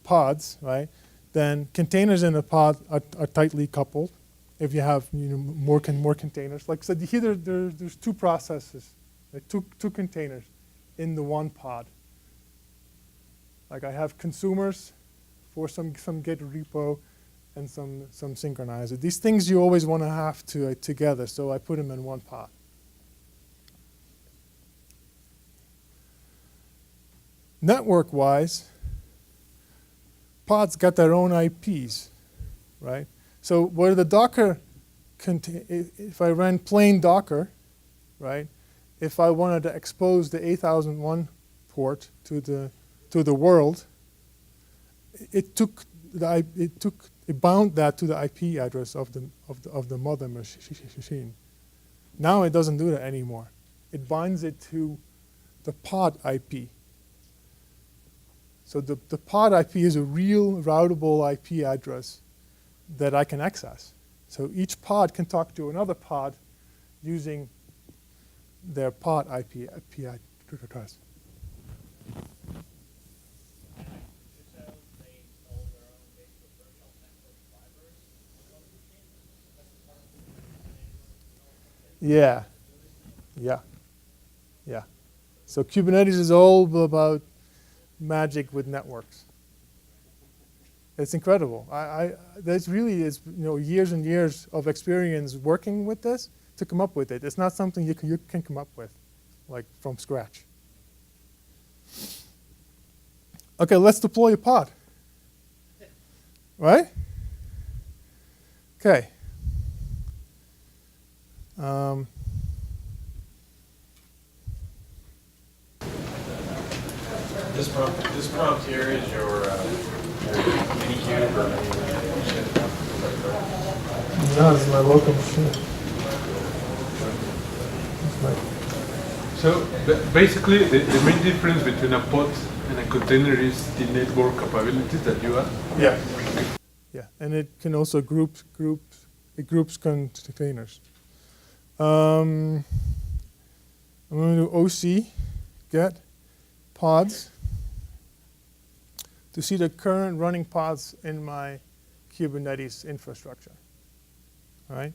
pods, right? Then containers in a pod are tightly coupled. If you have more containers, like so here there's two processes, like two containers in the one pod. Like I have consumers for some Git repo and some synchronizer. These things you always want to have together, so I put them in one pod. Network-wise, pods got their own IPs, right? So where the Docker, if I ran plain Docker, right? If I wanted to expose the 8001 port to the world, it bound that to the IP address of the mother machine. Now it doesn't do that anymore. It binds it to the pod IP. So the pod IP is a real routable IP address that I can access. So each pod can talk to another pod using their pod IP address. Yeah. So Kubernetes is all about magic with networks. It's incredible. There's really is years and years of experience working with this to come up with it. It's not something you can come up with, like from scratch. Okay, let's deploy a pod. Right? Okay. This prompt here is your Minikube or No, this is my local machine. So basically, the main difference between a pod and a container is the network capabilities that you have. Yeah, and it can also groups containers. I'm going to do OC get pods to see the current running pods in my Kubernetes infrastructure. All right.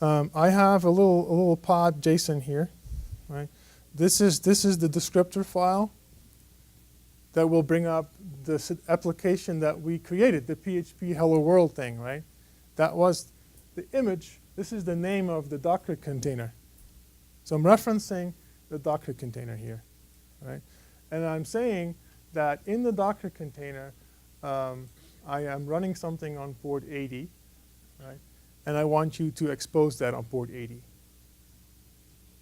I have a little pod JSON here. Right. This is the descriptor file that will bring up the application that we created, the PHP Hello World thing, right? That was the image. This is the name of the Docker container. So I'm referencing the Docker container here, right? And I'm saying that in the Docker container, I am running something on port 80, right? And I want you to expose that on port 80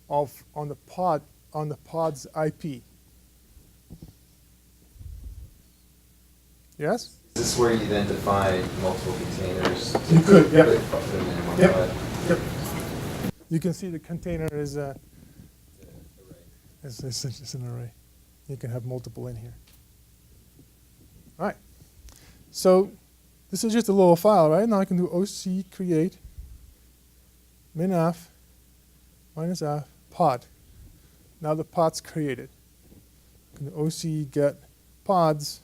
on the pod's IP. Yes? Is this where you then define multiple containers? You could, yeah. Put them in one Yep. pod? Yep. You can see the container is it's an array. You can have multiple in here. All right. So this is just a little file, right? Now I can do OC create -f -f pod. Now the pod's created. I can do OC get pods.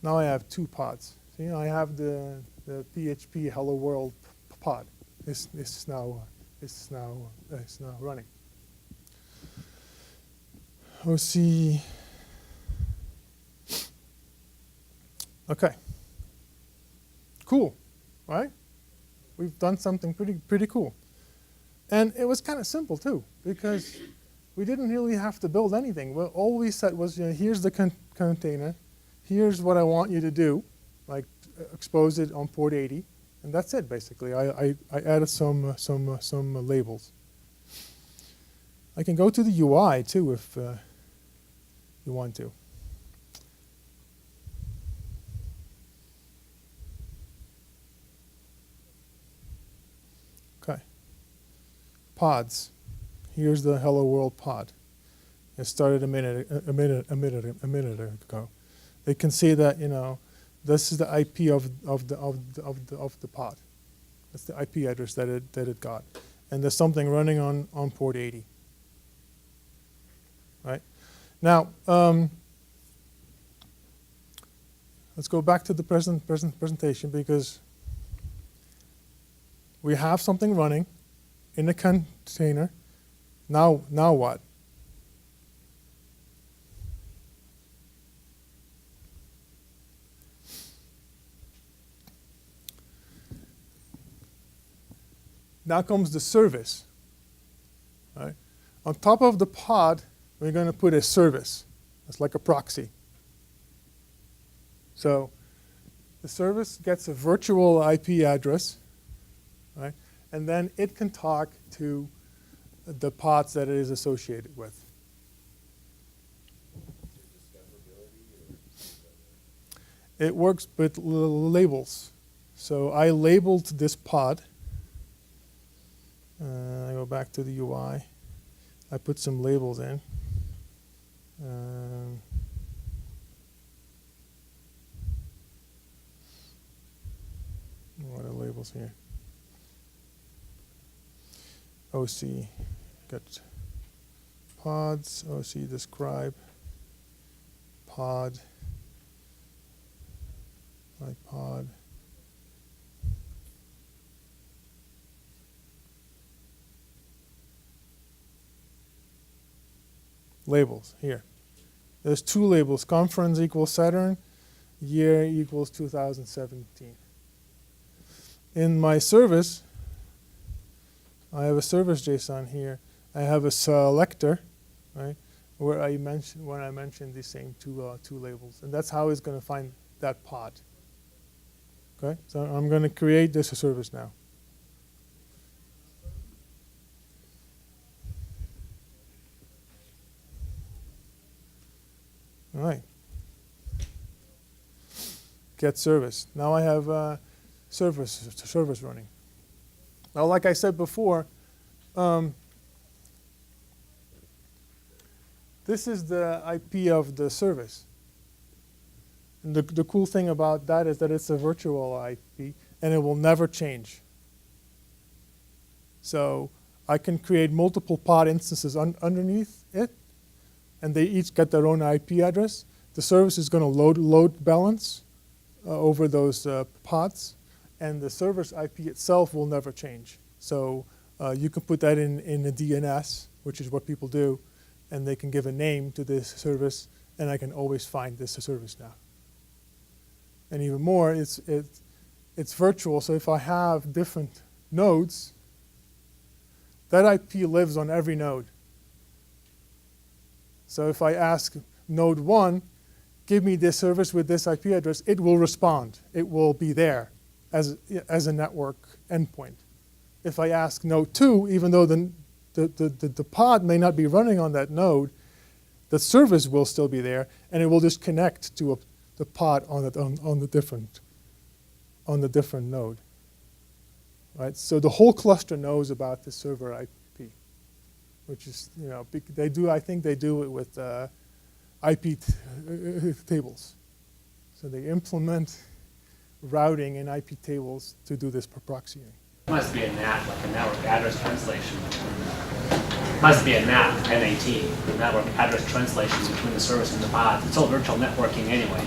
Now I have two pods. See, I have the PHP Hello World pod. It's now running. OC. Okay. Cool, right? We've done something pretty cool. And it was kind of simple too, because we didn't really have to build anything. Well, all we said was, here's the container, here's what I want you to do, like expose it on port 80, and that's it basically. I added some labels. I can go to the UI too if you want to. pods. Here's the Hello World pod. It started a minute ago. They can see that, you know, this is the IP of the pod. That's the IP address that it got, and there's something running on port 80. Right now, let's go back to the presentation, because we have something running in a container. Now what? Now comes the service. Right? On top of the pod, we're going to put a service. It's like a proxy. So the service gets a virtual IP address, right? And then it can talk to the pods that it is associated with. It works with labels. So I labeled this pod. I go back to the UI. I put some labels in. What are labels here? OC, got pods, OC describe, pod, like pod. Labels here. There's two labels, conference equals Saturn, year equals 2017. In my service, I have a service JSON here. I have a selector, right, where I mentioned these same two labels, and that's how it's going to find that pod. Okay, so I'm going to create this service now. All right. Get service. Now I have service running. Now, like I said before, this is the IP of the service. And the cool thing about that is that it's a virtual IP, and it will never change. So I can create multiple pod instances underneath it, and they each get their own IP address. The service is going to load balance over those pods, and the server's IP itself will never change. So you can put that in a DNS, which is what people do, and they can give a name to this service, and I can always find this service now. And even more, it's virtual, so if I have different nodes, that IP lives on every node. So if I ask node 1, give me this service with this IP address, it will respond. It will be there as a network endpoint. If I ask node 2, even though the pod may not be running on that node, the service will still be there, and it will just connect to the pod on the different node. Right? So the whole cluster knows about the server IP, which is, you know, I think they do it with IP tables. So they implement routing in IP tables to do this proxying. It must be a NAT, like a network address translation. Must be a NAT, NAT, network address translation between the service and the pod. It's all virtual networking anyway.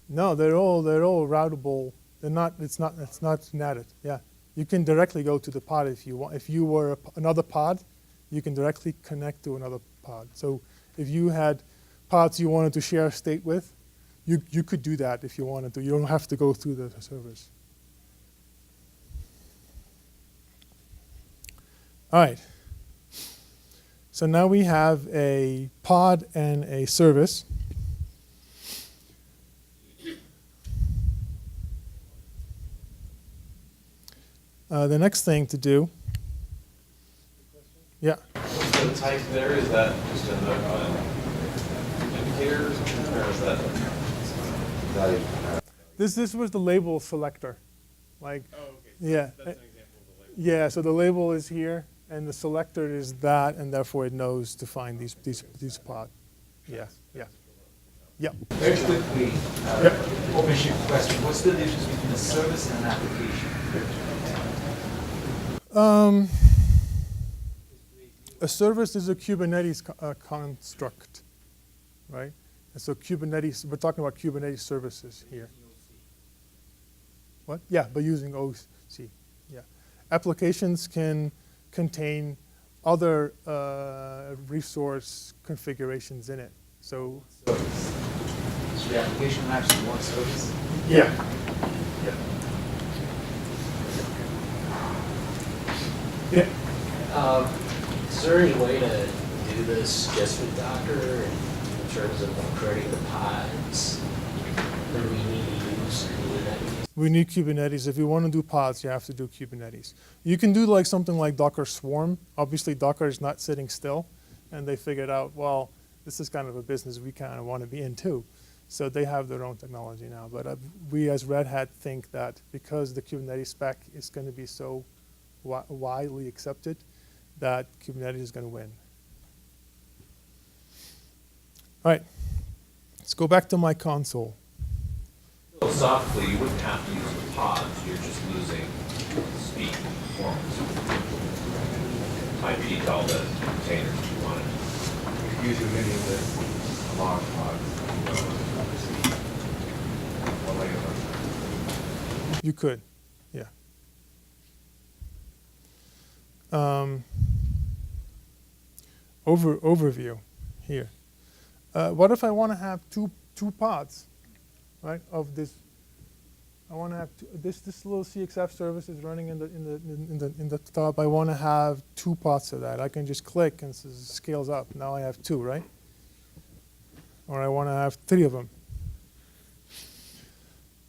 No, they're all routable. They're not. It's not NATed. Yeah, you can directly go to the pod if you want. If you were another pod, you can directly connect to another pod. So if you had pods you wanted to share state with, you could do that if you wanted to. You don't have to go through the servers. All right. So now we have a pod and a service. The next thing to do. Yeah. What's the type there? Is that just an indicator, or is that? This was the label selector, like. Oh, okay. Yeah. That's an example of the label. Yeah. So the label is here, And the selector is that, and therefore it knows to find these pods. Yeah, yeah. Yep. Very quickly, OpenShift question. What's the difference between a service and an application? A service is a Kubernetes construct, right? And so Kubernetes, we're talking about Kubernetes services here. What? Yeah, but using OC, yeah. Applications can contain other resource configurations in it. So So the application maps to one service? yeah. Is there any way to do this just with Docker in terms of creating the pods? Or do we need to use Kubernetes? We need Kubernetes. If you want to do pods, you have to do Kubernetes. You can do like something like Docker Swarm. Obviously, Docker is not sitting still, and they figured out, well, this is kind of a business we kind of want to be in too. So they have their own technology now. But we as Red Hat think that because the Kubernetes spec is going to be so widely accepted, that Kubernetes is going to win. All right, let's go back to my console. Philosophically, you wouldn't have to use the pods, you're just losing speed and performance. IP to all the containers you wanted. You could use your mini list along pods. One layer at a time. You could, yeah. Overview here. What if I want to have two pods, right? Of this, I want to have this little CXF service is running in the top. I want to have two pods of that. I can just click and it scales up. Now I have two, right? Or I want to have three of them.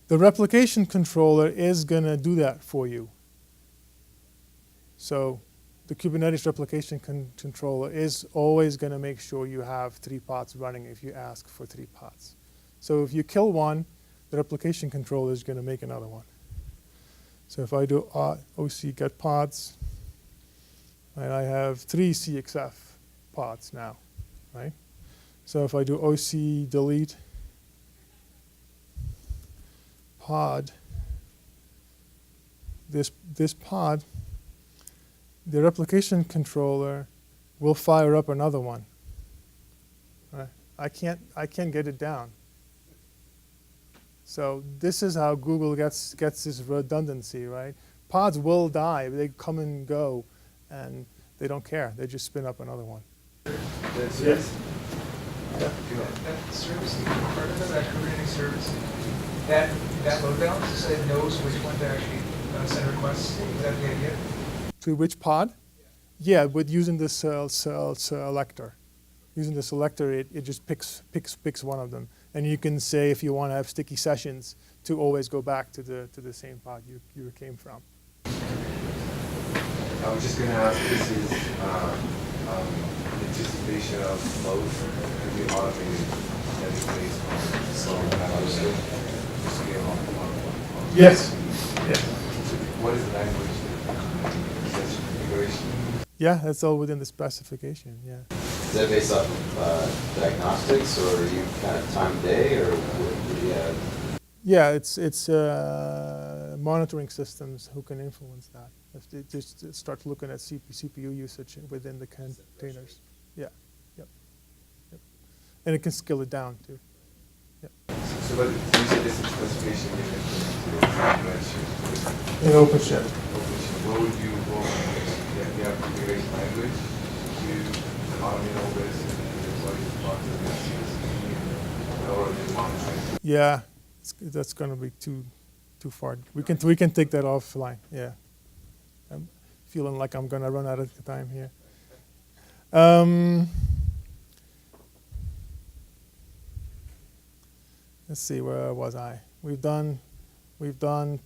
The replication controller is going to do that for you. So the Kubernetes replication controller is always going to make sure you have 3 pods running if you ask for 3 pods. So if you kill one, the replication controller is going to make another one. So if I do OC get pods, right, I have 3 CXF pods now, right? So if I do OC delete pod, this pod, the replication controller will fire up another one. Right? I can't get it down. So this is how Google gets this redundancy, right? Pods will die, they come and go, and they don't care. They just spin up another one. Yes. That service, part of that Kubernetes service, that load balancer that knows which one to actually send requests. Is that the idea? To which pod? Yeah, with using the selector. Using the selector, it just picks one of them, and you can say if you want to have sticky sessions to always go back to the same pod you came from. I was just going to ask, this is anticipation of load to be automated and based on slowing down scale on. Yes. Yes. What is the language? Configuration? Yeah, that's all within the specification. Yeah. Is that based off of diagnostics, or are you kind of time of day, or what do you have? Yeah, it's monitoring systems who can influence that. If they just start looking at CPU usage within the containers. Yeah, yep. And it can scale it down too. Yep. So but you said this is specification In OpenShift. What would you you have configuration language to automate all this and deploy the boxes and or just monitoring? Yeah, that's going to be too far. We can take that offline. Yeah, I'm feeling like I'm going to run out of time here. Let's see, where was I? We've done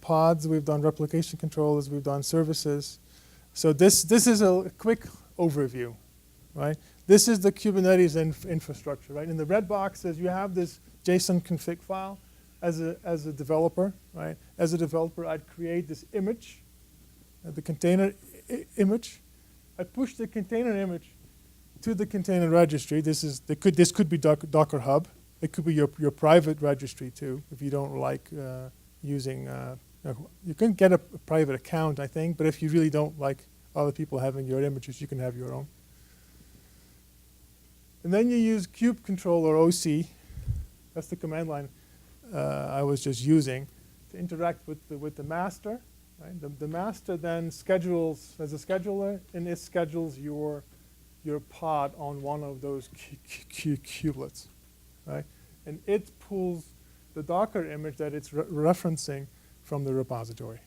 pods, we've done replication controllers, we've done services. So this is a quick overview, right? This is the Kubernetes infrastructure, right? In the red boxes, you have this JSON config file. As a developer, right? As a developer, I'd create this image, the container image, I push the container image to the container registry. This could be Docker Hub. It could be your private registry too, if you don't like using. You can get a private account, I think, but if you really don't like other people having your images, you can have your own. And then you use kube control or OC. That's the command line I was just using to interact with the master. Right? The master then schedules as a scheduler, and it schedules your pod on one of those kubelets, right? And it pulls the Docker image that it's referencing from the repository.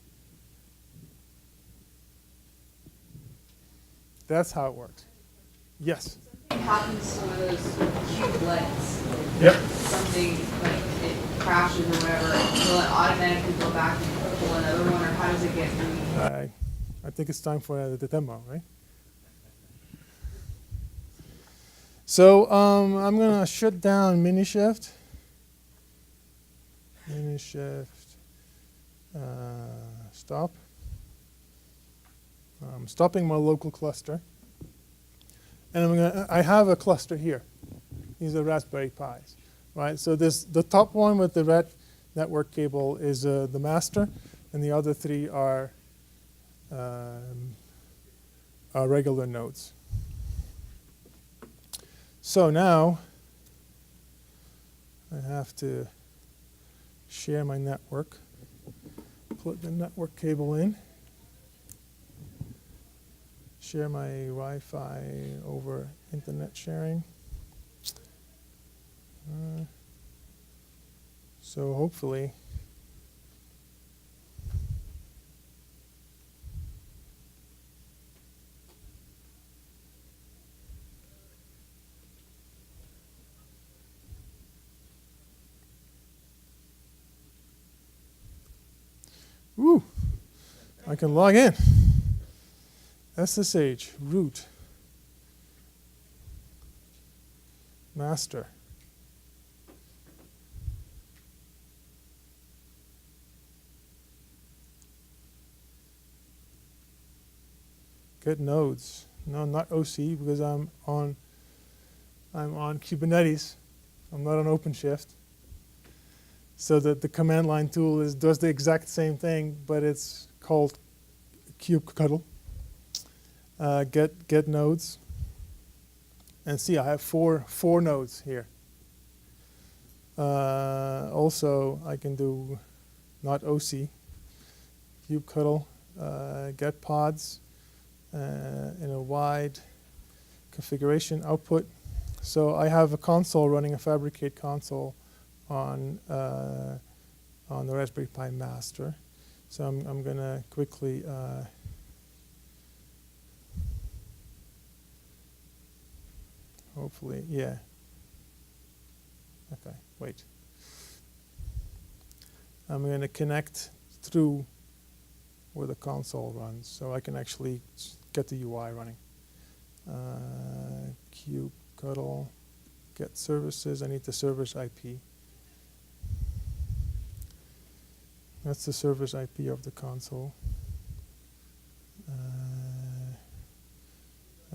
That's how it works. Yes? Something happens to one of those kubelets. Yep. Something like it crashes or whatever. Will it automatically go back and pull another one, or how does it get moved? I think it's time for the demo, right? So I'm going to shut down Minishift. Stop. I'm stopping my local cluster. And I have a cluster here. These are Raspberry Pis, right? So the top one with the red network cable is the master, and the other three are regular nodes. So now I have to share my network, plug the network cable in, share my Wi-Fi over internet sharing. So hopefully I can log in. SSH root master. Get nodes. No, not OC, because I'm on Kubernetes. I'm not on OpenShift. So that the command line tool does the exact same thing, but it's called kubectl. Get nodes. And see, I have four nodes here. Also, I can do not OC, kubectl, get pods in a wide configuration output. So I have a console running, a Fabricate console on the Raspberry Pi master. So I'm going to quickly hopefully, yeah. Okay, wait. I'm going to connect through where the console runs, so I can actually get the UI running. Kubectl, get services. I need the server's IP. That's the server's IP of the console.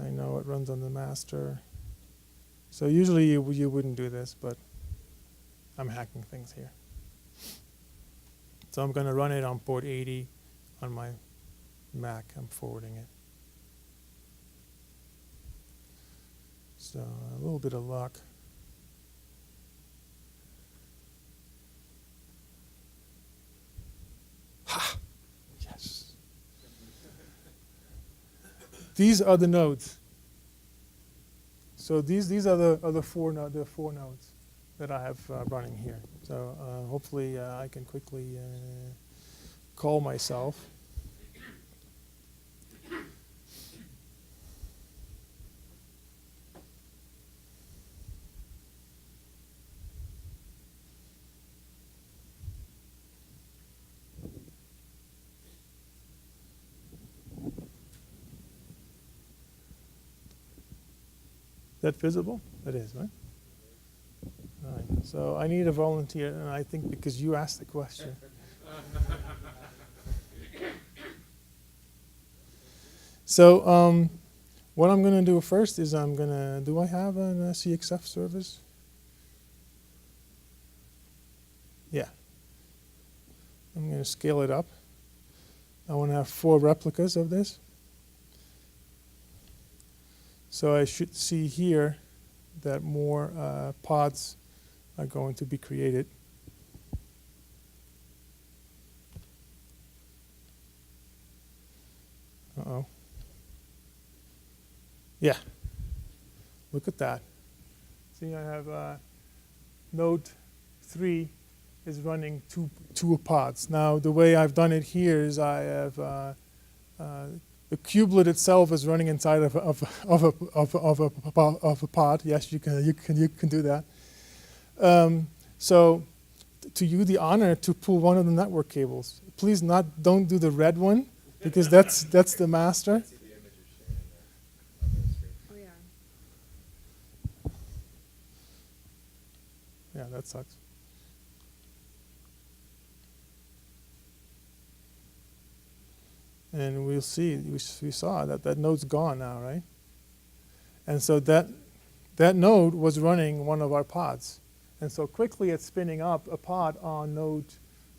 I know it runs on the master. So usually you wouldn't do this, but I'm hacking things here. So I'm going to run it on port 80 on my Mac. I'm forwarding it. So a little bit of luck. Ha! Yes. These are the nodes. So these are the four nodes that I have running here. So hopefully I can quickly call myself. Is that visible? It is, right? All right. So I need a volunteer, and I think because you asked the question. So what I'm going to do first is I'm going to, do I have a CXF service? Yeah. I'm going to scale it up. I want to have 4 replicas of this. So I should see here that more pods are going to be created. Uh-oh. Yeah. Look at that. See, I have node 3 is running two pods. Now, the way I've done it here is I have the kubelet itself is running inside of a pod. Yes, you can do that. So, to you the honor to pull one of the network cables. Please don't do the red one because that's the master. Oh, yeah. Yeah, that sucks. And we'll see, we saw that node's gone now, right? And so that node was running one of our pods. And so quickly it's spinning up a pod on node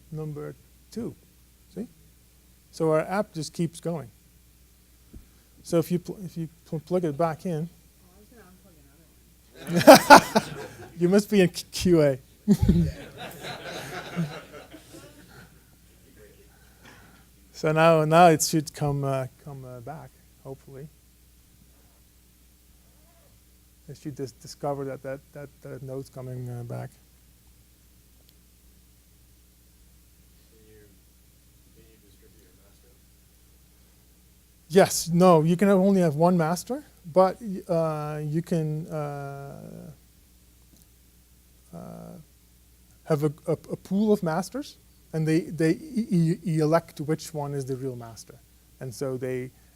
number 2, see? So our app just keeps going. So if you plug it back in, you must be in QA. So now it should come back, hopefully. It should just discover that node's coming back. Can you distribute your master? Yes, no, you can only have one master, but you can have a pool of masters. And they elect which one is the real master. And so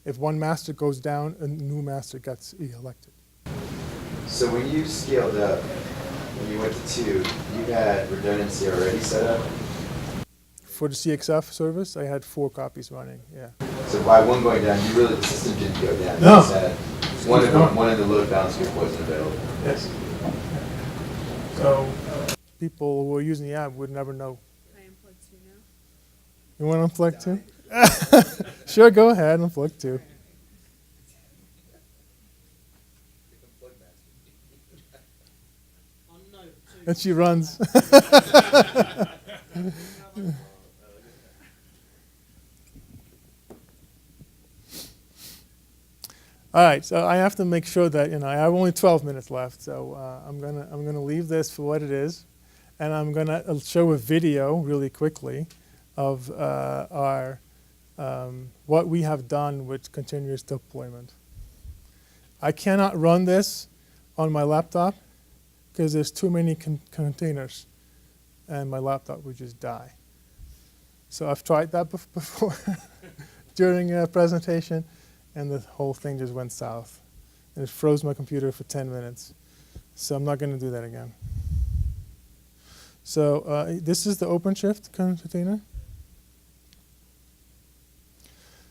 if one master goes down, a new master gets elected. So when you scaled up, when you went to 2, you had redundancy already set up? For the CXF service, I had 4 copies running, yeah. So by one going down, the system didn't go down. No. You just had one of the load balancer wasn't available. Yes. So people who are using the app would never know. You want to unplug too? Sure, go ahead, unplug too. And she runs. All right, so I have to make sure that I have only 12 minutes left, so I'm gonna leave this for what it is, and I'm gonna show a video really quickly of what we have done with continuous deployment. I cannot run this on my laptop because there's too many containers and my laptop would just die. So I've tried that before during a presentation and the whole thing just went south. And it froze my computer for 10 minutes. So I'm not going to do that again. So this is the OpenShift container.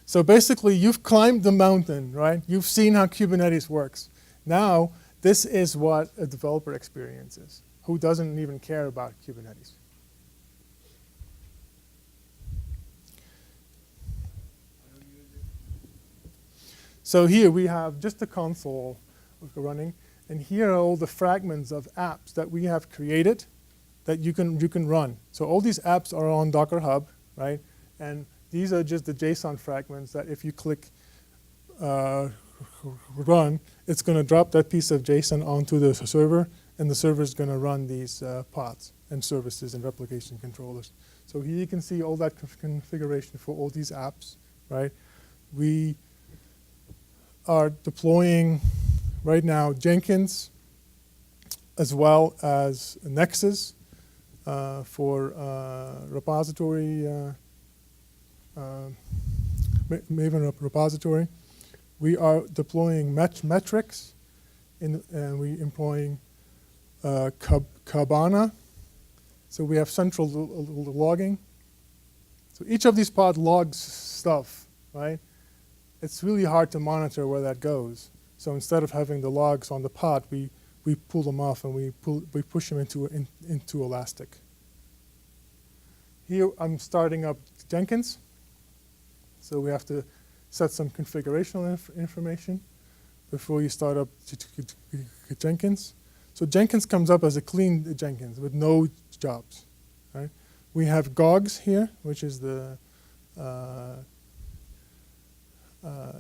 So basically, you've climbed the mountain, right? You've seen how Kubernetes works. Now, this is what a developer experiences. Who doesn't even care about Kubernetes? So here we have just the console running, and here are all the fragments of apps that we have created that you can run. So all these apps are on Docker Hub, right? And these are just the JSON fragments that if you click run, it's going to drop that piece of JSON onto the server, and the server is going to run these pods and services and replication controllers. So here you can see all that configuration for all these apps, right? We are deploying right now Jenkins as well as Nexus for repository. Maven repository. We are deploying metrics, and we employing Kibana. So we have central logging. So each of these pods logs stuff, right? It's really hard to monitor where that goes. So instead of having the logs on the pod, we pull them off and we push them into Elastic. Here I'm starting up Jenkins. So we have to set some configurational information before you start up Jenkins. So Jenkins comes up as a clean Jenkins with no jobs. Right? We have GOGS here, which is the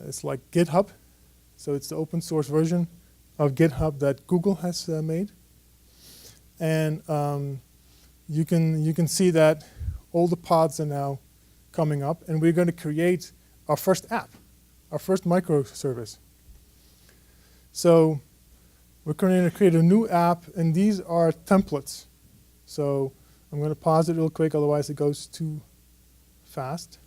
it's like GitHub. So it's the open source version of GitHub that Google has made. And you can see that all the pods are now coming up, and we're going to create our first app, our first microservice. So we're going to create a new app, and these are templates. So I'm going to pause it real quick, otherwise it goes too fast.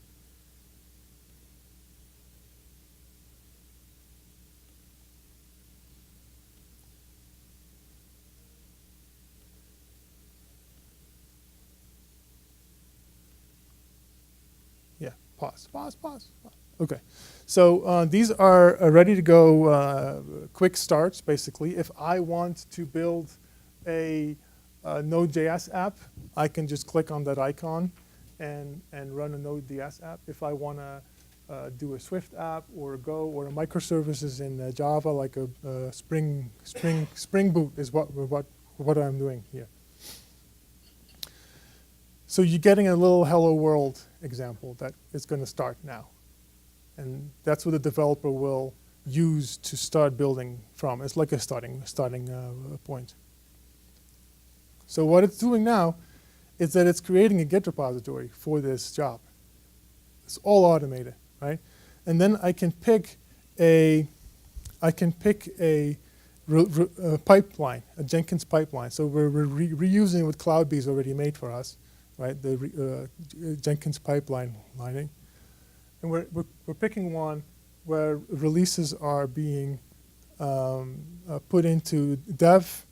Pause. Okay, so these are ready to go quick starts, basically. If I want to build a Node.js app, I can just click on that icon and run a Node.js app. If I want to do a Swift app or a Go or a microservices in Java, like a Spring Boot is what I'm doing here. So you're getting a little hello world example that is going to start now. And that's what the developer will use to start building from. It's like a starting point. So what it's doing now is that it's creating a Git repository for this job. It's all automated, right? And then I can pick a pipeline, a Jenkins pipeline. So we're reusing what CloudBees already made for us. Right, the Jenkins pipeline lining. And we're picking one where releases are being put into dev,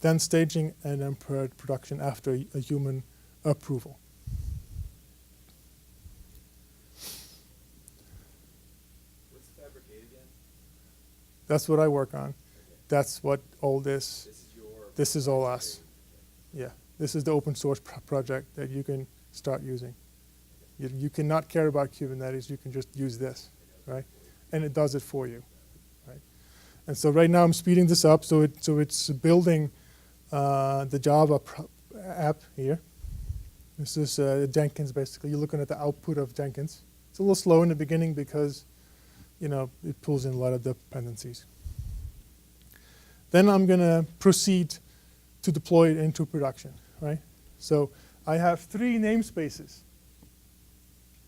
then staging, and then production after a human approval. What's Fabricate again? That's what I work on. That's what all this is all us. Yeah. This is the open source project that you can start using. You cannot care about Kubernetes. You can just use this, right? And it does it for you, right? And so right now I'm speeding this up, so it's building the Java app here. This is Jenkins, basically. You're looking at the output of Jenkins. It's a little slow in the beginning because, it pulls in a lot of dependencies. Then I'm going to proceed to deploy it into production. Right? So I have 3 namespaces,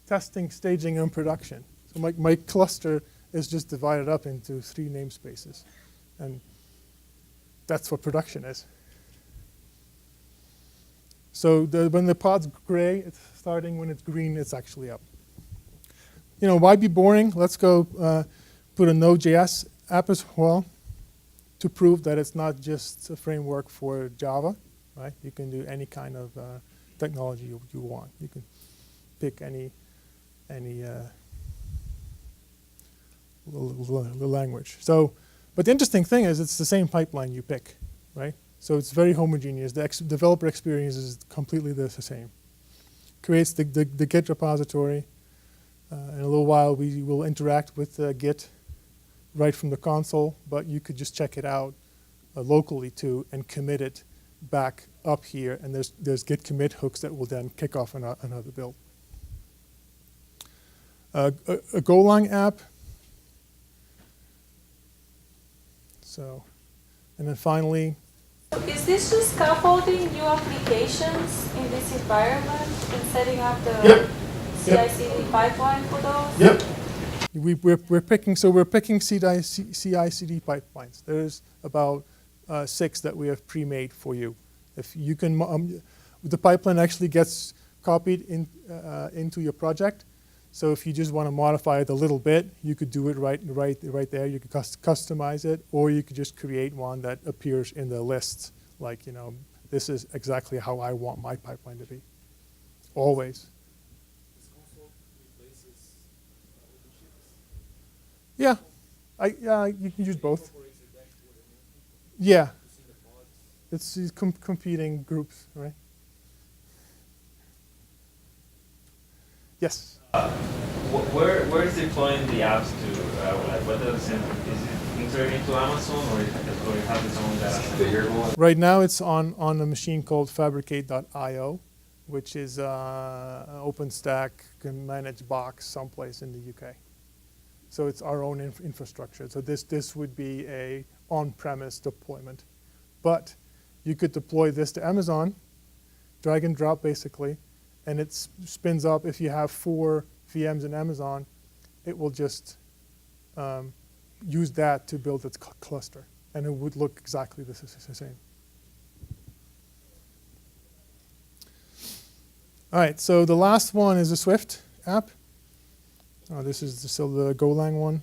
testing, staging, and production. So my cluster is just divided up into 3 namespaces. And that's what production is. So when the pod's gray, it's starting. When it's green, it's actually up. Why be boring? Let's go put a Node.js app as well to prove that it's not just a framework for Java. Right? You can do any kind of technology you want. You can pick any language. So, but the interesting thing is it's the same pipeline you pick, right? So it's very homogeneous. The developer experience is completely the same. Creates the Git repository. In a little while, we will interact with Git right from the console, but you could just check it out locally too and commit it back up here, and there's git commit hooks that will then kick off another build. A Golang app. So, and then finally. Is this just scaffolding new applications in this environment and setting up the CI/CD pipeline for those? Yep. We're picking CI/CD pipelines. There's about 6 that we have pre-made for you. If you can, the pipeline actually gets copied into your project. So if you just want to modify it a little bit, you could do it right there. You could customize it, or you could just create one that appears in the list. Like, this is exactly how I want my pipeline to be. Always. This console replaces OpenShift? Yeah. You can use both. Yeah. It's these competing groups, right? Yes. Where is deploying the apps to? Like, what does it, is it integrated into Amazon, or it has its own data center? Right now, it's on a machine called Fabricate.io, which is an OpenStack can manage box someplace in the UK. So it's our own infrastructure. So this would be a on-premise deployment, but you could deploy this to Amazon, drag and drop basically, and it spins up. If you have 4 VMs in Amazon, it will just use that to build its cluster, and it would look exactly the same. All right, so the last one is a Swift app. This is still the Golang one.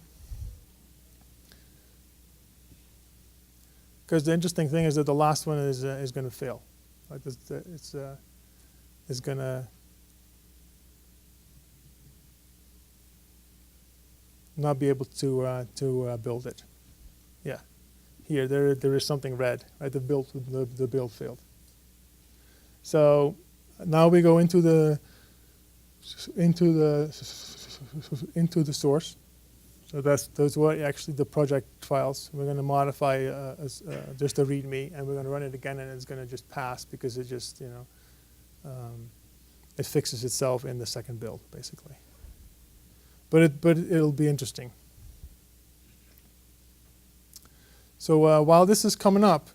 Because the interesting thing is that the last one is going to fail. Like it's going to not be able to build it. Yeah, here there is something red. Right, the build failed. So now we go into the source. So those were actually the project files. We're going to modify just a README, and we're going to run it again, and it's going to just pass because it just it fixes itself in the second build basically. But it'll be interesting. So while this is coming up,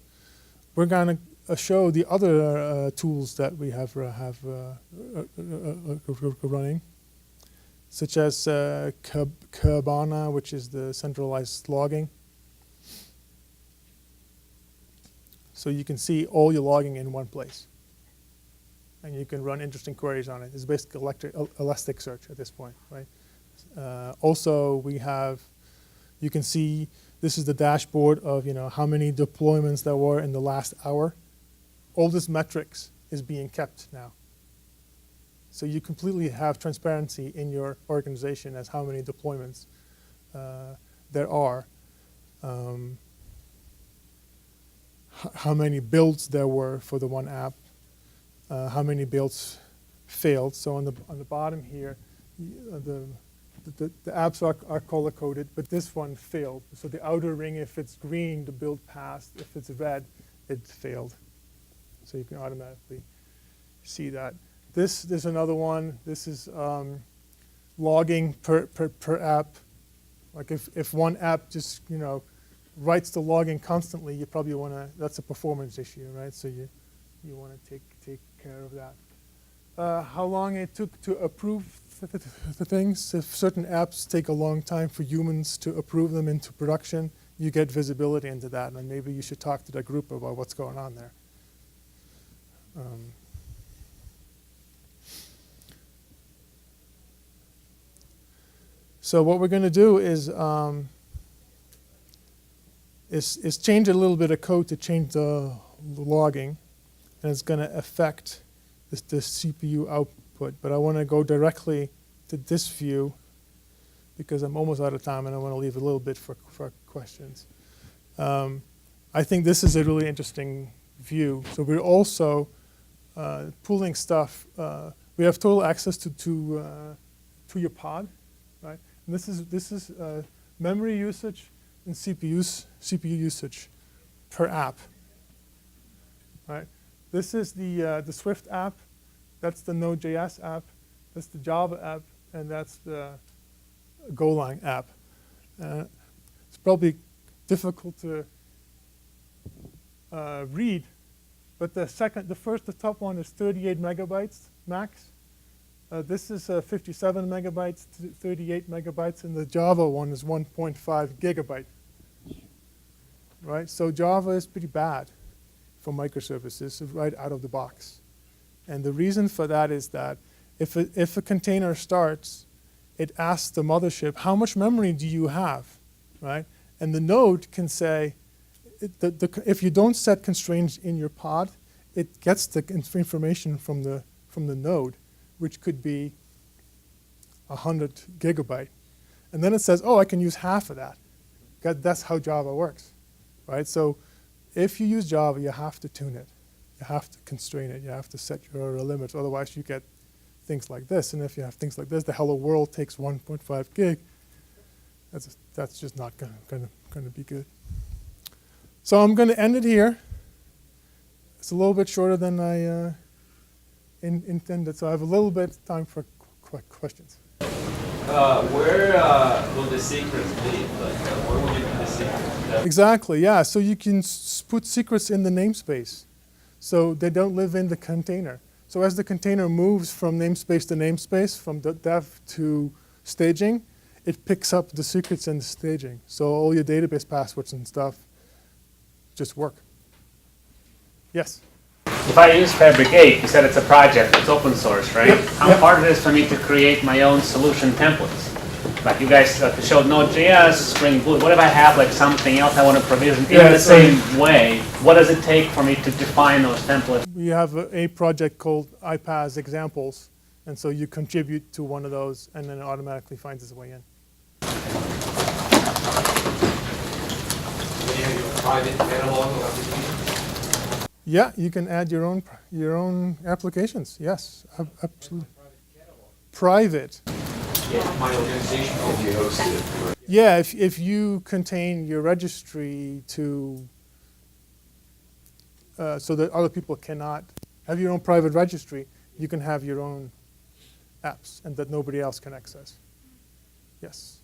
we're going to show the other tools that we have running, such as Kibana, which is the centralized logging. So you can see all your logging in one place, and you can run interesting queries on it. It's basically Elasticsearch at this point, right? Also, you can see this is the dashboard of how many deployments there were in the last hour. All this metrics is being kept now. So you completely have transparency in your organization as how many deployments there are, how many builds there were for the one app, how many builds failed. So on the bottom here, the apps are color-coded, but this one failed. So the outer ring, if it's green, the build passed. If it's red, it failed. So you can automatically see that. There's another one. This is logging per app. Like if one app just writes the logging constantly, you probably want to. That's a performance issue, right? So you want to take care of that. How long it took to approve the things. If certain apps take a long time for humans to approve them into production, you get visibility into that, and maybe you should talk to that group about what's going on there. So what we're going to do is change a little bit of code to change the logging, and it's going to affect the CPU output. But I want to go directly to this view because I'm almost out of time, and I want to leave a little bit for questions. I think this is a really interesting view. So we're also pulling stuff. We have total access to your pod, right? And this is memory usage and CPU usage per app, right? This is the Swift app. That's the Node.js app. That's the Java app, and that's the Golang app. It's probably difficult to read, but the top one is 38 megabytes max. This is 57 megabytes to 38 megabytes, and the Java one is 1.5 gigabyte. Right, so Java is pretty bad for microservices right out of the box. And the reason for that is that if a container starts, it asks the mothership, how much memory do you have, right? And the node can say, if you don't set constraints in your pod, it gets the information from the node, which could be 100 gigabyte. And then it says, oh, I can use half of that. That's how Java works, right? So if you use Java, you have to tune it. You have to constrain it. You have to set your limits. Otherwise, you get things like this. And if you have things like this, the hello world takes 1.5 gig. That's just not going to be good. So I'm going to end it here. It's a little bit shorter than I intended, so I have a little bit of time for questions. Where will the secrets be? Like, where will you put the secrets? Exactly, yeah. So you can put secrets in the namespace, so they don't live in the container. So as the container moves from namespace to namespace, from the dev to staging, it picks up the secrets in the staging. So all your database passwords and stuff just work. Yes? If I use Fabric 8, you said it's a project, it's open source, right? Yep, How yep. hard it is for me to create my own solution templates? Like you guys showed Node.js, Spring Boot. What if I have like something else I want to provision in the same way? What does it take for me to define those templates? We have a project called iPaaS examples, and so you contribute to one of those, and then it automatically finds its way in. Private catalog of applications? Yeah, you can add your own applications. Yes, absolutely. Private. Yeah, my organization. If you host it. Right? Yeah, if you contain your registry to so that other people cannot have your own private registry, you can have your own apps and that nobody else can access. Yes.